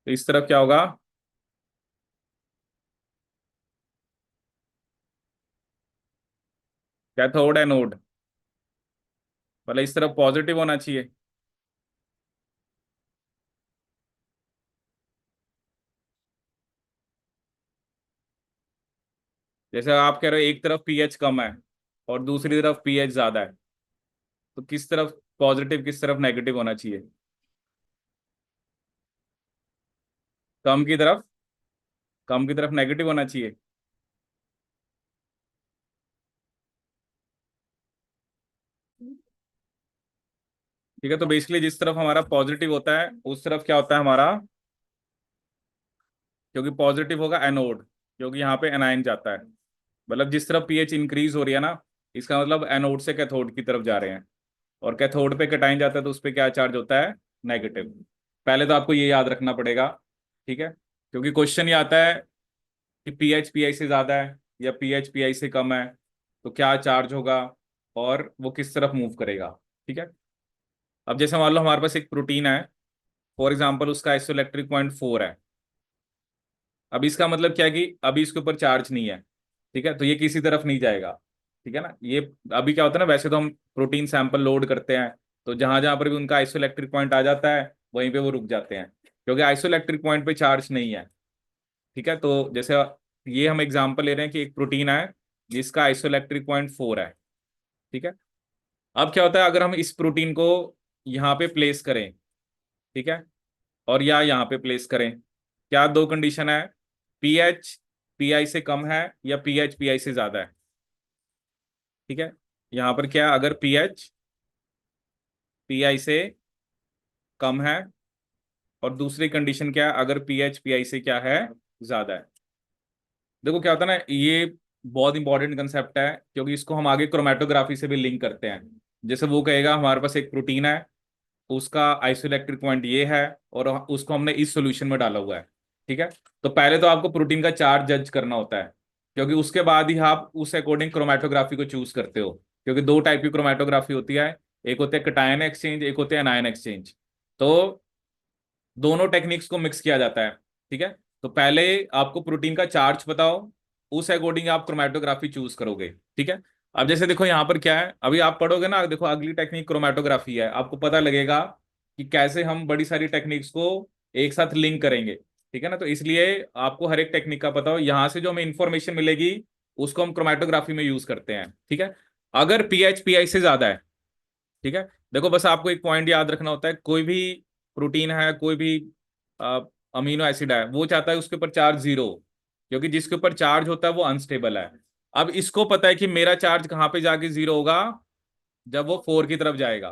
तो इस तरफ क्या होगा? कैथोड एनोड, मतलब इस तरफ पॉजिटिव होना चाहिए। जैसे आप कह रहे हो एक तरफ पीएच कम है और दूसरी तरफ पीएच ज्यादा है, तो किस तरफ पॉजिटिव, किस तरफ नेगेटिव होना चाहिए? कम की तरफ, कम की तरफ नेगेटिव होना चाहिए। ठीक है, तो बेसिकली जिस तरफ हमारा पॉजिटिव होता है उस तरफ क्या होता है हमारा? क्योंकि पॉजिटिव होगा एनोड, क्योंकि यहाँ पे एनायन जाता है। मतलब जिस तरफ पीएच इंक्रीज हो रही है ना, इसका मतलब एनोड से कैथोड की तरफ जा रहे हैं। और कैथोड पे कैटायन जाता है तो उस पे क्या चार्ज होता है? नेगेटिव। पहले तो आपको ये याद रखना पड़ेगा, ठीक है। क्योंकि क्वेश्चन ये आता है कि पीएच पीआई से ज्यादा है या पीएच पीआई से कम है, तो क्या चार्ज होगा और वो किस तरफ मूव करेगा, ठीक है। अब जैसे मान लो हमारे पास एक प्रोटीन है, फॉर एग्जाम्पल उसका आइसोइलेक्ट्रिक पॉइंट 4 है। अब इसका मतलब क्या है कि अभी इसके ऊपर चार्ज नहीं है, ठीक है, तो ये किसी तरफ नहीं जाएगा, ठीक है ना। ये अभी क्या होता है ना, वैसे तो हम प्रोटीन सैंपल लोड करते हैं, तो जहां जहां पर भी उनका आइसोइलेक्ट्रिक पॉइंट आ जाता है वहीं पे वो रुक जाते हैं, क्योंकि आइसोइलेक्ट्रिक पॉइंट पे चार्ज नहीं है, ठीक है। तो जैसे ये हम एग्जांपल ले रहे हैं कि एक प्रोटीन है जिसका आइसोइलेक्ट्रिक पॉइंट 4 है, ठीक है। अब क्या होता है अगर हम इस प्रोटीन को यहाँ पे प्लेस करें, ठीक है, और या यहाँ पे प्लेस करें, क्या दो कंडीशन है? पीएच पीआई से कम है या पीएच पीआई से ज्यादा है, ठीक है। यहाँ पर क्या, अगर पीएच पीआई से कम है, और दूसरी कंडीशन क्या है, अगर पीएच पीआई से क्या है? ज्यादा है। देखो क्या होता है ना, ये बहुत इंपॉर्टेंट कंसेप्ट है, क्योंकि इसको हम आगे क्रोमेटोग्राफी से भी लिंक करते हैं। जैसे वो कहेगा हमारे पास एक प्रोटीन है, उसका आइसोइलेक्ट्रिक पॉइंट ये है, और उसको हमने इस सॉल्यूशन में डाला हुआ है, ठीक है। तो पहले तो आपको प्रोटीन का चार्ज जज करना होता है, क्योंकि उसके बाद ही आप उस अकॉर्डिंग क्रोमेटोग्राफी को चूज करते हो। क्योंकि दो टाइप की क्रोमेटोग्राफी होती है, एक होते हैं कटायन एक्सचेंज, एक होते हैं एनायन एक्सचेंज। तो दोनों टेक्निक्स को मिक्स किया जाता है, ठीक है। तो पहले आपको प्रोटीन का चार्ज बताओ, उस अकॉर्डिंग आप क्रोमेटोग्राफी चूज करोगे, ठीक है। अब जैसे देखो यहाँ पर क्या है, अभी आप पढ़ोगे ना, देखो अगली टेक्निक क्रोमेटोग्राफी है, आपको पता लगेगा कि कैसे हम बड़ी सारी टेक्निक्स को एक साथ लिंक करेंगे, ठीक है ना। तो इसलिए आपको हर एक टेक्निक का पता हो, यहाँ से जो हमें इंफॉर्मेशन मिलेगी उसको हम क्रोमेटोग्राफी में यूज करते हैं, ठीक है। अगर पीएच पीआई से ज्यादा है, ठीक है, देखो बस आपको एक पॉइंट याद रखना होता है, कोई भी प्रोटीन है, कोई भी अमीनो एसिड है, वो चाहता है उसके ऊपर चार्ज 0 हो, क्योंकि जिसके ऊपर चार्ज होता है वो अनस्टेबल है। अब इसको पता है कि मेरा चार्ज कहाँ पे जाके 0 होगा? जब वो 4 की तरफ जाएगा,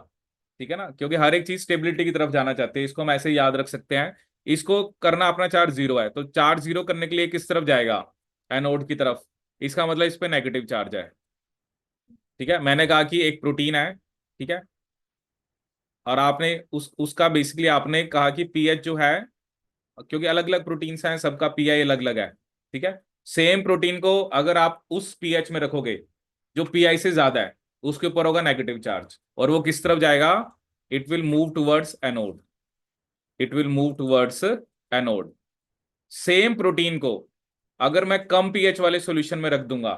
ठीक है ना, क्योंकि हर एक चीज स्टेबिलिटी की तरफ जाना चाहते हैं, इसको हम ऐसे ही याद रख सकते हैं। इसको करना अपना चार्ज जीरो है, तो चार्ज जीरो करने के लिए किस तरफ जाएगा, एनोड की तरफ। इसका मतलब इस पे नेगेटिव चार्ज है। ठीक है, मैंने कहा कि एक प्रोटीन है, ठीक है, और आपने उसका बेसिकली आपने कहा कि पीएच जो है, क्योंकि अलग अलग प्रोटीन्स हैं, सबका पीआई अलग अलग है। ठीक है, सेम प्रोटीन को अगर आप उस पीएच में रखोगे जो पीआई से ज्यादा है, उसके ऊपर होगा नेगेटिव चार्ज, और वो किस तरफ जाएगा, it will move towards anode. It will move towards anode. Same protein को अगर मैं कम पीएच वाले सॉल्यूशन में रख दूंगा,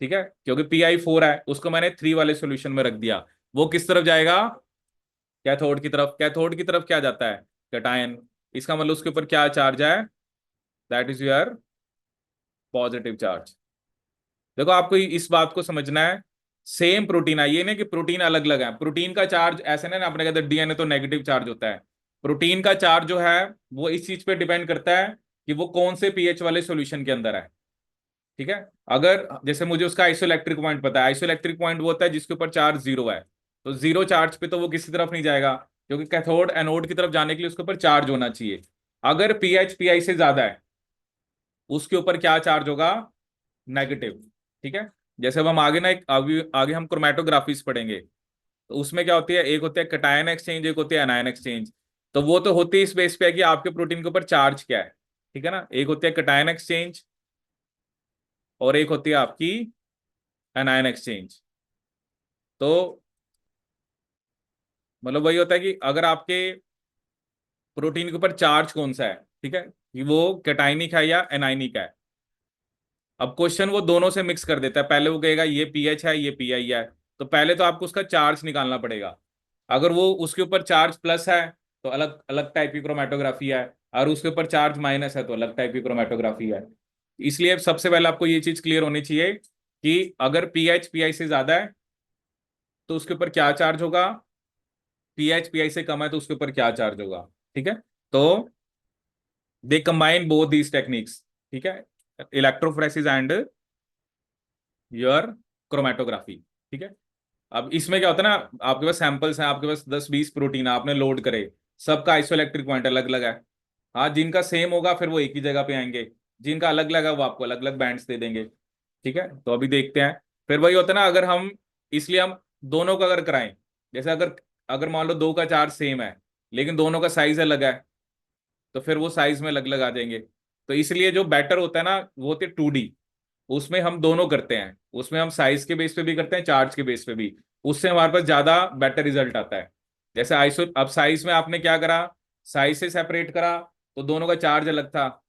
ठीक है, क्योंकि पीआई 4 है, उसको मैंने 3 वाले सॉल्यूशन में रख दिया, वो किस तरफ जाएगा, कैथोड की तरफ। कैथोड की तरफ क्या जाता है, कैटायन। इसका मतलब उसके ऊपर क्या चार्ज है, that is your positive charge. देखो आपको इस बात को समझना है, सेम प्रोटीन है, ये नहीं कि प्रोटीन अलग अलग है। प्रोटीन का चार्ज ऐसे नहीं ना, आपने कहते डीएनए तो नेगेटिव चार्ज होता है। प्रोटीन का चार्ज जो है वो इस चीज पे डिपेंड करता है कि वो कौन से पीएच वाले सॉल्यूशन के अंदर है। ठीक है, अगर जैसे मुझे उसका आइसोइलेक्ट्रिक पॉइंट पता है, आइसोइलेक्ट्रिक पॉइंट वो होता है जिसके ऊपर चार्ज जीरो है, तो जीरो चार्ज पे तो वो किसी तरफ नहीं जाएगा, क्योंकि कैथोड एनोड की तरफ जाने के लिए उसके ऊपर चार्ज होना चाहिए। अगर पीएच पीआई से ज्यादा है, उसके ऊपर क्या चार्ज होगा, नेगेटिव। ठीक है, जैसे अब हम आगे ना आगे आगे हम क्रोमेटोग्राफीज पढ़ेंगे, तो उसमें क्या होती है, एक होती है कटायन एक्सचेंज, एक होती है एनायन एक्सचेंज। तो वो तो होती है इस बेस पे है कि आपके प्रोटीन के ऊपर चार्ज क्या है। ठीक है ना, एक होती है कटायन एक्सचेंज और एक होती है आपकी एनायन एक्सचेंज। तो मतलब वही होता है कि अगर आपके प्रोटीन के ऊपर चार्ज कौन सा है, ठीक है, कि वो कैटाइनिक है या एनाइनिक है। अब क्वेश्चन वो दोनों से मिक्स कर देता है, पहले वो कहेगा ये पीएच है ये पीआई है, तो पहले तो आपको उसका चार्ज निकालना पड़ेगा। अगर वो उसके ऊपर चार्ज प्लस है तो अलग अलग टाइप की क्रोमेटोग्राफी है, और उसके ऊपर चार्ज माइनस है तो अलग टाइप की क्रोमेटोग्राफी है। इसलिए सबसे पहले आपको ये चीज क्लियर होनी चाहिए कि अगर पीएच पीआई से ज्यादा है तो उसके ऊपर क्या चार्ज होगा, पीएच पीआई से कम है तो उसके ऊपर क्या चार्ज होगा। ठीक है, तो they combine both these techniques. ठीक है, इलेक्ट्रोफोरेसिस एंड योर क्रोमेटोग्राफी। ठीक है, अब इसमें क्या होता है ना, आपके पास सैंपल्स हैं, आपके पास 10-20 प्रोटीन आपने लोड करे, सबका आइसोइलेक्ट्रिक पॉइंट अलग अलग है। हाँ, जिनका सेम होगा फिर वो एक ही जगह पे आएंगे, जिनका अलग अलग है वो आपको अलग अलग बैंड्स दे देंगे। ठीक है, तो अभी देखते हैं। फिर वही होता है ना, अगर हम इसलिए हम दोनों का अगर कराएं, जैसे अगर अगर मान लो दो का चार्ज सेम है लेकिन दोनों का साइज अलग है, तो फिर वो साइज में अलग अलग आ जाएंगे। तो इसलिए जो बेटर होता है ना वो होते 2D, उसमें हम दोनों करते हैं, उसमें हम साइज के बेस पे भी करते हैं, चार्ज के बेस पे भी। उससे हमारे पास ज्यादा बेटर रिजल्ट आता है। जैसे आइसो अब साइज में आपने क्या करा, साइज से सेपरेट करा तो दोनों का चार्ज अलग था,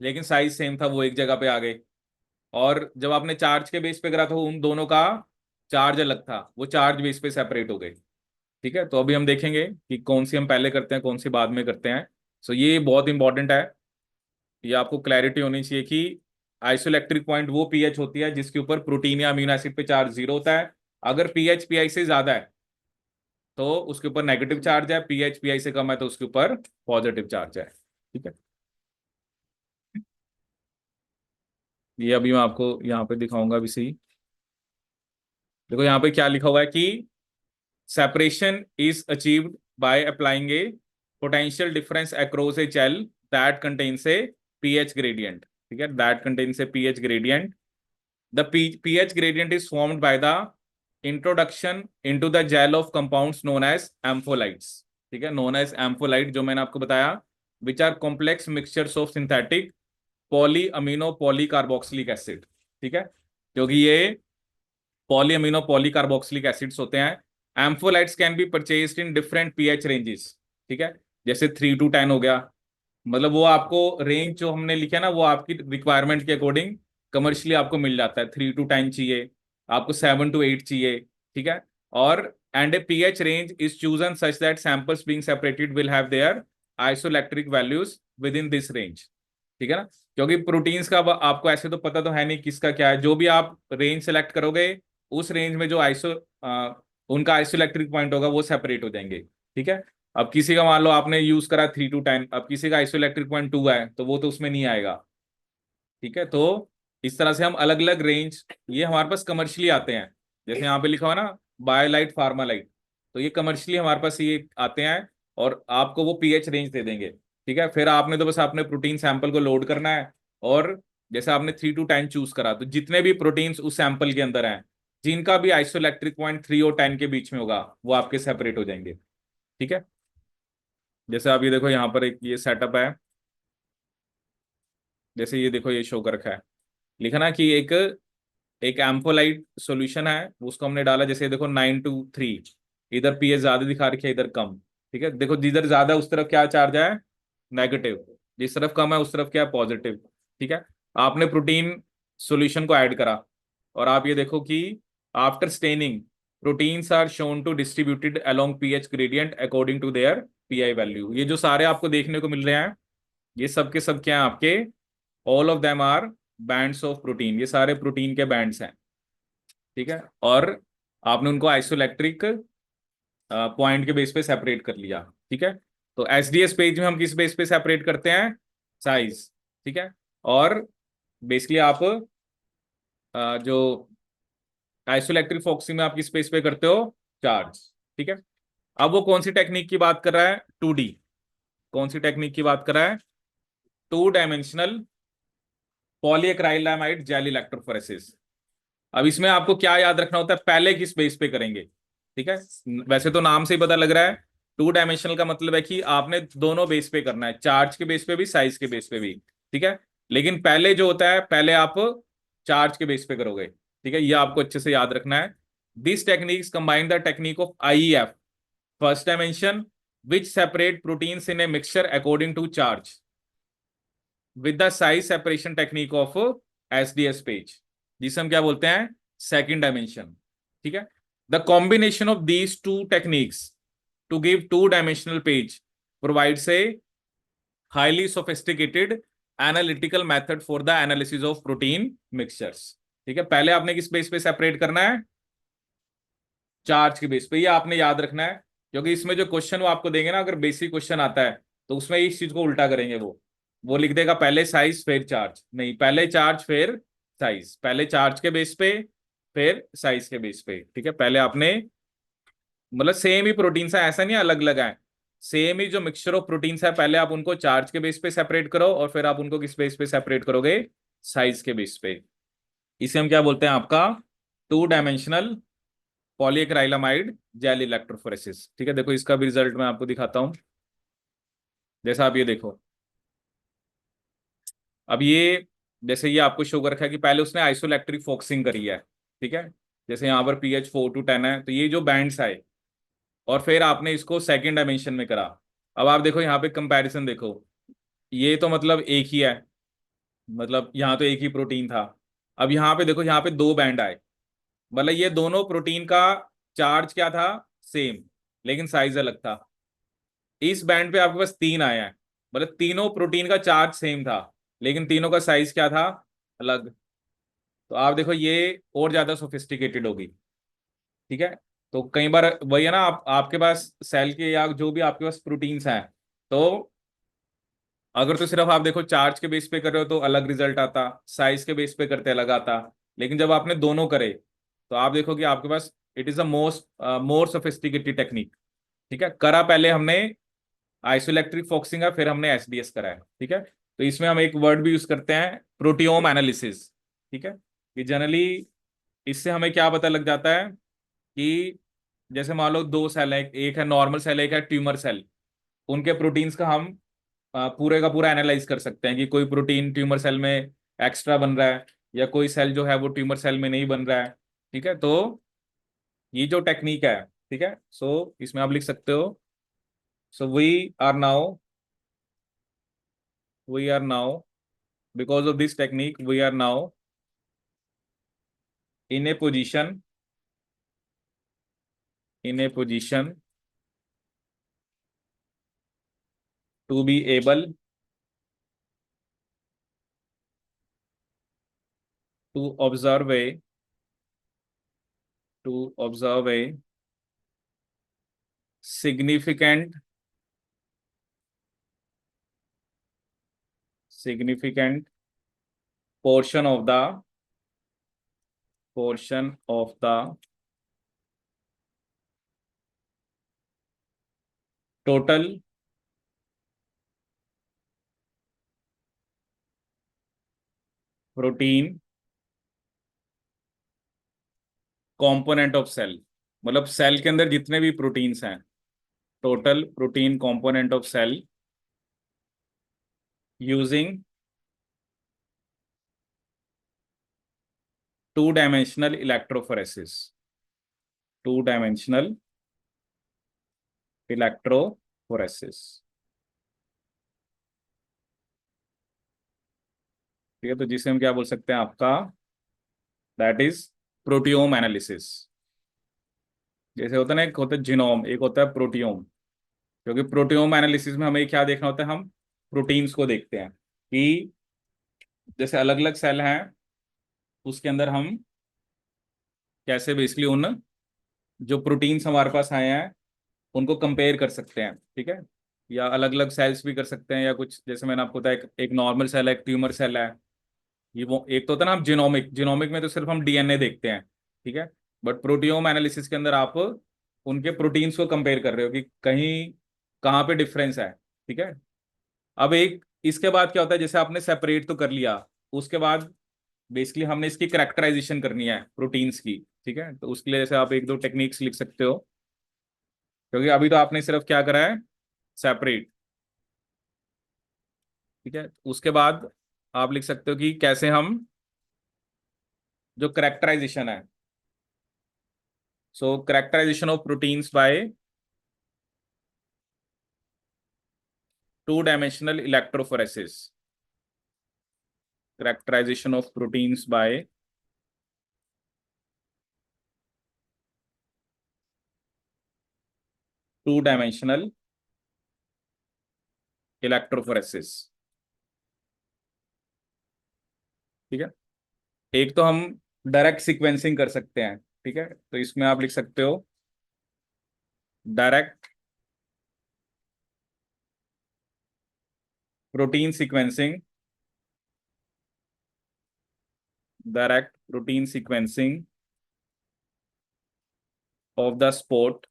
लेकिन साइज सेम था, वो एक जगह पे आ गए। और जब आपने चार्ज के बेस पे करा तो उन दोनों का चार्ज अलग था, वो चार्ज बेस पे सेपरेट हो गए। ठीक है, तो अभी हम देखेंगे कि कौन सी हम पहले करते हैं कौन सी बाद में करते हैं। सो ये बहुत इंपॉर्टेंट है, ये आपको क्लैरिटी होनी चाहिए कि आइसोइलेक्ट्रिक पॉइंट वो पीएच होती है जिसके ऊपर प्रोटीन या अमीनो एसिड पे चार्ज जीरो होता है। अगर पीएच पीआई से ज्यादा है तो उसके ऊपर नेगेटिव चार्ज है, पीएच पीआई से कम है तो उसके ऊपर पॉजिटिव चार्ज है। ठीक है, ये अभी मैं आपको यहाँ पे दिखाऊंगा भी सही। देखो यहाँ पे क्या लिखा हुआ है कि separation is achieved by applying a potential difference across a gel that contains a pH gradient. ठीक है, that contains a pH gradient. The pH gradient is formed by the introduction into the gel of compounds known as ampholites. ठीक है, known as ampholites जो मैंने आपको बताया, which are complex mixtures of synthetic polyamino polycarboxylic acid. ठीक है, क्योंकि ये पॉलीअमीनो पॉलीकार्बोक्सिलिक एसिड्स होते हैं। Ampholytes can be purchased in different pH ranges. ठीक है, जैसे 3 to 10 हो गया, मतलब वो आपको रेंज जो हमने लिखा है ना वो आपकी रिक्वायरमेंट के अकॉर्डिंग कमर्शियली आपको मिल जाता है। 3 to 10 चाहिए, आपको 7 to 8 चाहिए। ठीक है, और and A pH range is chosen such that samples being separated will have their isoelectric values with in this range. ठीक है ना, क्योंकि प्रोटीन्स का आपको ऐसे तो पता तो है नहीं किसका क्या है, जो भी आप रेंज सेलेक्ट करोगे उस रेंज में जो उनका आइसोइलेक्ट्रिक पॉइंट होगा वो सेपरेट हो जाएंगे। ठीक है, अब किसी का मान लो आपने यूज करा 3 to 10, अब किसी का आइसोइलेक्ट्रिक पॉइंट 2 है तो वो तो उसमें नहीं आएगा। ठीक है, तो इस तरह से हम अलग अलग रेंज, ये हमारे पास कमर्शियली आते हैं। जैसे यहाँ पे लिखा हुआ ना बायोलाइट फार्मालाइट, तो ये कमर्शियली हमारे पास ये आते हैं, और आपको वो पीएच रेंज दे देंगे। ठीक है, फिर आपने तो बस आपने प्रोटीन सैंपल को लोड करना है, और जैसे आपने 3 to 10 चूज करा, तो जितने भी प्रोटीन्स उस सैंपल के अंदर हैं, जिनका भी आइसोइलेक्ट्रिक पॉइंट 3 और 10 के बीच में होगा, वो आपके सेपरेट हो जाएंगे। ठीक है, जैसे आप ये देखो यहाँ पर एक ये सेटअप है, जैसे ये देखो ये शो कर रखा है, लिखा ना कि एक एम्फोलाइट सॉल्यूशन है, उसको हमने डाला, जैसे देखो 9 to 3, इधर पीएच ज्यादा दिखा रखी है, इधर कम। ठीक है, देखो जिधर ज्यादा उस तरफ क्या चार्ज है, नेगेटिव, जिस तरफ कम है उस तरफ क्या है, पॉजिटिव। ठीक है, आपने प्रोटीन सॉल्यूशन को ऐड करा, और आप ये देखो कि after staining proteins are shown to distributed along pH gradient according to their pI value. ये जो सारे आपको देखने को मिल रहे हैं, ये सब के सब क्या है आपके, all of them are bands of protein, ये सारे प्रोटीन के बैंड्स हैं। ठीक है, और आपने उनको आइसोइलेक्ट्रिक पॉइंट के बेस पे सेपरेट कर लिया। ठीक है, तो एसडीएस पेज में हम किस बेस पे सेपरेट करते हैं, साइज। ठीक है, और बेसिकली आप जो आइसोइलेक्ट्रिक फोकसिंग में आप किस बेस पे करते हो, चार्ज। ठीक है, अब वो कौन सी टेक्निक की बात कर रहा है, 2D। कौन सी टेक्निक की बात कर रहा है, 2 डायमेंशनल पॉलीएक्राइलामाइड जेल इलेक्ट्रोफोरेसिस। अब इसमें आपको क्या याद रखना होता है, पहले किस बेस पे करेंगे। ठीक है, वैसे तो नाम से ही पता लग रहा है, 2 डायमेंशनल का मतलब है कि आपने दोनों बेस पे करना है, चार्ज के बेस पे भी, साइज के बेस पे भी। ठीक है, लेकिन पहले जो होता है, पहले आप चार्ज के बेस पे करोगे। ठीक है, ये आपको अच्छे से याद रखना है। This techniques combine the technique of IEF, first dimension, which separate proteins in a mixture according to charge, with the size separation technique of SDS PAGE, जिसे हम क्या बोलते हैं, सेकंड डायमेंशन। ठीक है, the combination of these two techniques to give 2 dimensional PAGE provides a highly sophisticated analytical method for the analysis of protein mixtures. ठीक है, पहले आपने किस बेस पे सेपरेट करना है, चार्ज के बेस पे, ये आपने याद रखना है, क्योंकि इसमें जो क्वेश्चन वो आपको देंगे ना, अगर बेसिक क्वेश्चन आता है, तो उसमें इस चीज को उल्टा करेंगे, वो लिख देगा पहले साइज फिर चार्ज, नहीं, पहले चार्ज फिर साइज, पहले चार्ज के बेस पे फिर साइज के बेस पे। ठीक है, पहले आपने, मतलब सेम ही प्रोटीन है, ऐसा नहीं अलग अलग है, सेम ही जो मिक्सचर ऑफ प्रोटीन्स है, पहले आप उनको चार्ज के बेस पे सेपरेट करो, और फिर आप उनको किस बेस पे सेपरेट करोगे, साइज के बेस पे। इसे हम क्या बोलते हैं, आपका 2 डायमेंशनल पॉलीएक्राइलामाइड जेल इलेक्ट्रोफोरेसिस। ठीक है, देखो इसका भी रिजल्ट मैं आपको दिखाता हूं, जैसा आप ये देखो। अब ये, जैसे ये आपको शो कर रखा है कि पहले उसने आइसोइलेक्ट्रिक फोकसिंग करी है। ठीक है, जैसे यहाँ पर पीएच 4 to 10 है, तो ये जो बैंड्स आए, और फिर आपने इसको सेकंड डायमेंशन में करा। अब आप देखो यहाँ पे कंपैरिजन देखो, ये तो मतलब एक ही है, मतलब यहाँ तो एक ही प्रोटीन था। अब यहाँ पे देखो, यहाँ पे 2 बैंड आए, मतलब ये दोनों प्रोटीन का चार्ज क्या था, सेम, लेकिन साइज अलग था। इस बैंड पे आपके पास 3 आया है, मतलब तीनों प्रोटीन का चार्ज सेम था, लेकिन तीनों का साइज क्या था, अलग। तो आप देखो ये और ज्यादा सोफिस्टिकेटेड होगी। ठीक है, तो कई बार वही है ना, आपके पास सेल के या जो भी आपके पास प्रोटीन्स हैं, तो अगर तो सिर्फ आप देखो चार्ज के बेस पे कर रहे हो तो अलग रिजल्ट आता, साइज के बेस पे करते अलग आता, लेकिन जब आपने दोनों करे, तो आप देखो कि आपके पास it is the most more sophisticated technique. ठीक है, करा पहले हमने आइसोइलेक्ट्रिक फोकसिंग है, फिर हमने एसडीएस करा है। ठीक है, तो इसमें हम एक वर्ड भी यूज करते हैं, प्रोटियोम एनालिसिस। ठीक है, कि जनरली इससे हमें क्या पता लग जाता है कि जैसे मान लो 2 सेल है, एक है नॉर्मल सेल, एक है ट्यूमर सेल, उनके प्रोटीन्स का हम पूरे का पूरा एनालाइज कर सकते हैं कि कोई प्रोटीन ट्यूमर सेल में एक्स्ट्रा बन रहा है, या कोई सेल जो है वो ट्यूमर सेल में नहीं बन रहा है। ठीक है, तो ये जो टेक्निक है, ठीक है, सो इसमें आप लिख सकते हो, so we are now because of this technique we are now in a position in a position to be able to observe a significant significant portion of the total protein component of cell, मतलब cell के अंदर जितने भी proteins हैं, total protein component of cell using two dimensional electrophoresis, two dimensional electrophoresis. ठीक है, तो जिसे हम क्या बोल सकते हैं आपका, दैट इज प्रोटियोम एनालिसिस। जैसे होता है ना, एक होता है जीनोम, एक होता है प्रोटियोम। क्योंकि प्रोटियोम एनालिसिस में हमें क्या देखना होता है, हम प्रोटीन्स को देखते हैं कि जैसे अलग अलग सेल हैं, उसके अंदर हम कैसे बेसिकली उन जो प्रोटीन्स हमारे पास आए हैं उनको कंपेयर कर सकते हैं। ठीक है, या अलग अलग सेल्स भी कर सकते हैं, या कुछ जैसे मैंने आपको बताया, एक नॉर्मल सेल है, एक ट्यूमर सेल है। ये वो एक तो होता है ना, हम जीनोमिक, जीनोमिक में तो सिर्फ हम डीएनए देखते हैं। ठीक है, बट प्रोटियोम एनालिसिस के अंदर आप उनके प्रोटीन्स को कंपेयर कर रहे हो कि कहीं कहाँ पे डिफरेंस है। ठीक है, अब एक इसके बाद क्या होता है, जैसे आपने सेपरेट तो कर लिया, उसके बाद बेसिकली हमने इसकी करेक्टराइजेशन करनी है प्रोटीन्स की। ठीक है, तो उसके लिए जैसे आप एक दो टेक्निक्स लिख सकते हो, क्योंकि अभी तो आपने सिर्फ क्या करा है, सेपरेट। ठीक है, उसके बाद आप लिख सकते हो कि कैसे हम जो करेक्टराइजेशन है, so characterisation of proteins by two dimensional electrophoresis, characterisation of proteins by two dimensional electrophoresis. ठीक है, एक तो हम डायरेक्ट सीक्वेंसिंग कर सकते हैं। ठीक है, तो इसमें आप लिख सकते हो direct protein sequencing, direct protein sequencing of the spot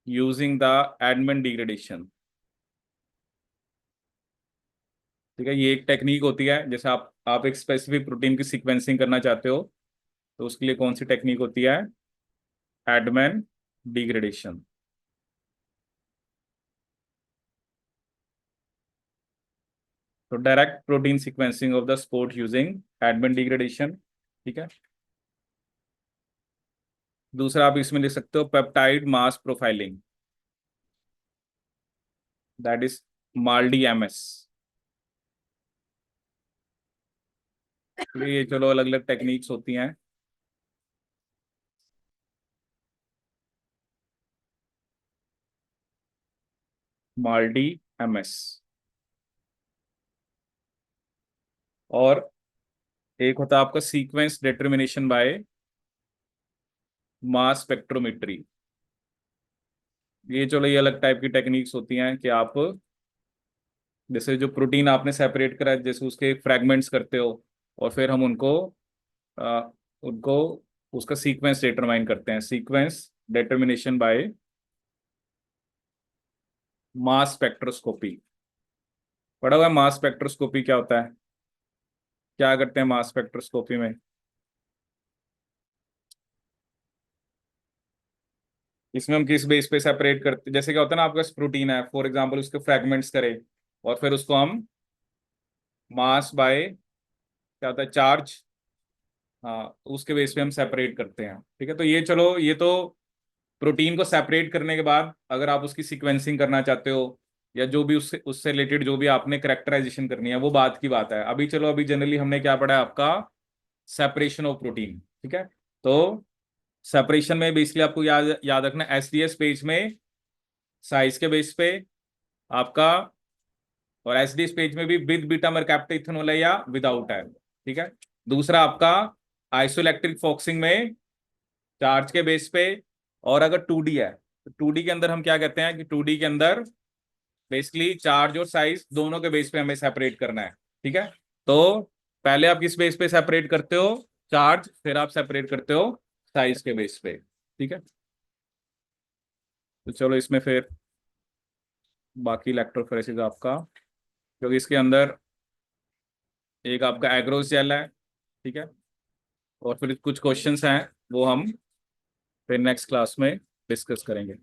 using the Edmund degradation. ठीक है, ये एक टेक्निक होती है, जैसे आप एक स्पेसिफिक प्रोटीन की सीक्वेंसिंग करना चाहते हो, तो उसके लिए कौन सी टेक्निक होती है, एडमंड डिग्रेडेशन। तो direct protein sequencing of the spot using Edman degradation. ठीक है, दूसरा आप इसमें लिख सकते हो peptide mass profiling, that is MALDI MS. ये चलो अलग अलग टेक्निक्स होती हैं। माल्डी एमएस, और एक होता है आपका sequence determination by mass spectrometry. ये चलो ये अलग टाइप की टेक्निक्स होती हैं कि आप जैसे जो प्रोटीन आपने सेपरेट करा है, जैसे उसके फ्रैगमेंट्स करते हो, और फिर हम आ, उनको उसका सीक्वेंस डिटरमाइन करते हैं, sequence determination by mass spectroscopy. पढ़ा हुआ है मास स्पेक्ट्रोस्कोपी क्या होता है, क्या करते हैं मास स्पेक्ट्रोस्कोपी में। इसमें हम किस बेस पे सेपरेट करते, जैसे क्या होता है ना, आपके पास प्रोटीन है, फॉर एग्जांपल उसके फ्रैगमेंट्स करें, और फिर उसको हम मास बाय क्या होता है, चार्ज, हाँ, तो उसके बेस पे हम सेपरेट करते हैं। ठीक है, तो ये चलो ये तो प्रोटीन को सेपरेट करने के बाद अगर आप उसकी सीक्वेंसिंग करना चाहते हो, या जो भी उससे उससे रिलेटेड जो भी आपने करेक्टराइजेशन करनी है, वो बात की बात है। अभी चलो अभी जनरली हमने क्या पढ़ा है आपका, सेपरेशन ऑफ प्रोटीन। ठीक है, तो सेपरेशन में बेसिकली आपको याद याद रखना, एसडीएस पेज में साइज के बेस पे आपका, और एसडीएस पेज में भी विद बीटा मरकैप्टा इथेनॉल है या विदाउट है। ठीक है, दूसरा आपका आइसोइलेक्ट्रिक फॉक्सिंग में चार्ज के बेस पे, और अगर 2D है तो 2D के अंदर हम क्या कहते हैं कि 2D के अंदर बेसिकली चार्ज और साइज दोनों के बेस पे हमें सेपरेट करना है। ठीक है, तो पहले आप किस बेस पे सेपरेट करते हो, चार्ज, फिर आप सेपरेट करते हो साइज के बेस पे। ठीक है, तो चलो इसमें फिर बाकी इलेक्ट्रोफोरेसिस आपका, क्योंकि इसके अंदर एक आपका एग्रोस जेल है, ठीक है, और फिर कुछ क्वेश्चंस हैं वो हम फिर नेक्स्ट क्लास में डिस्कस करेंगे।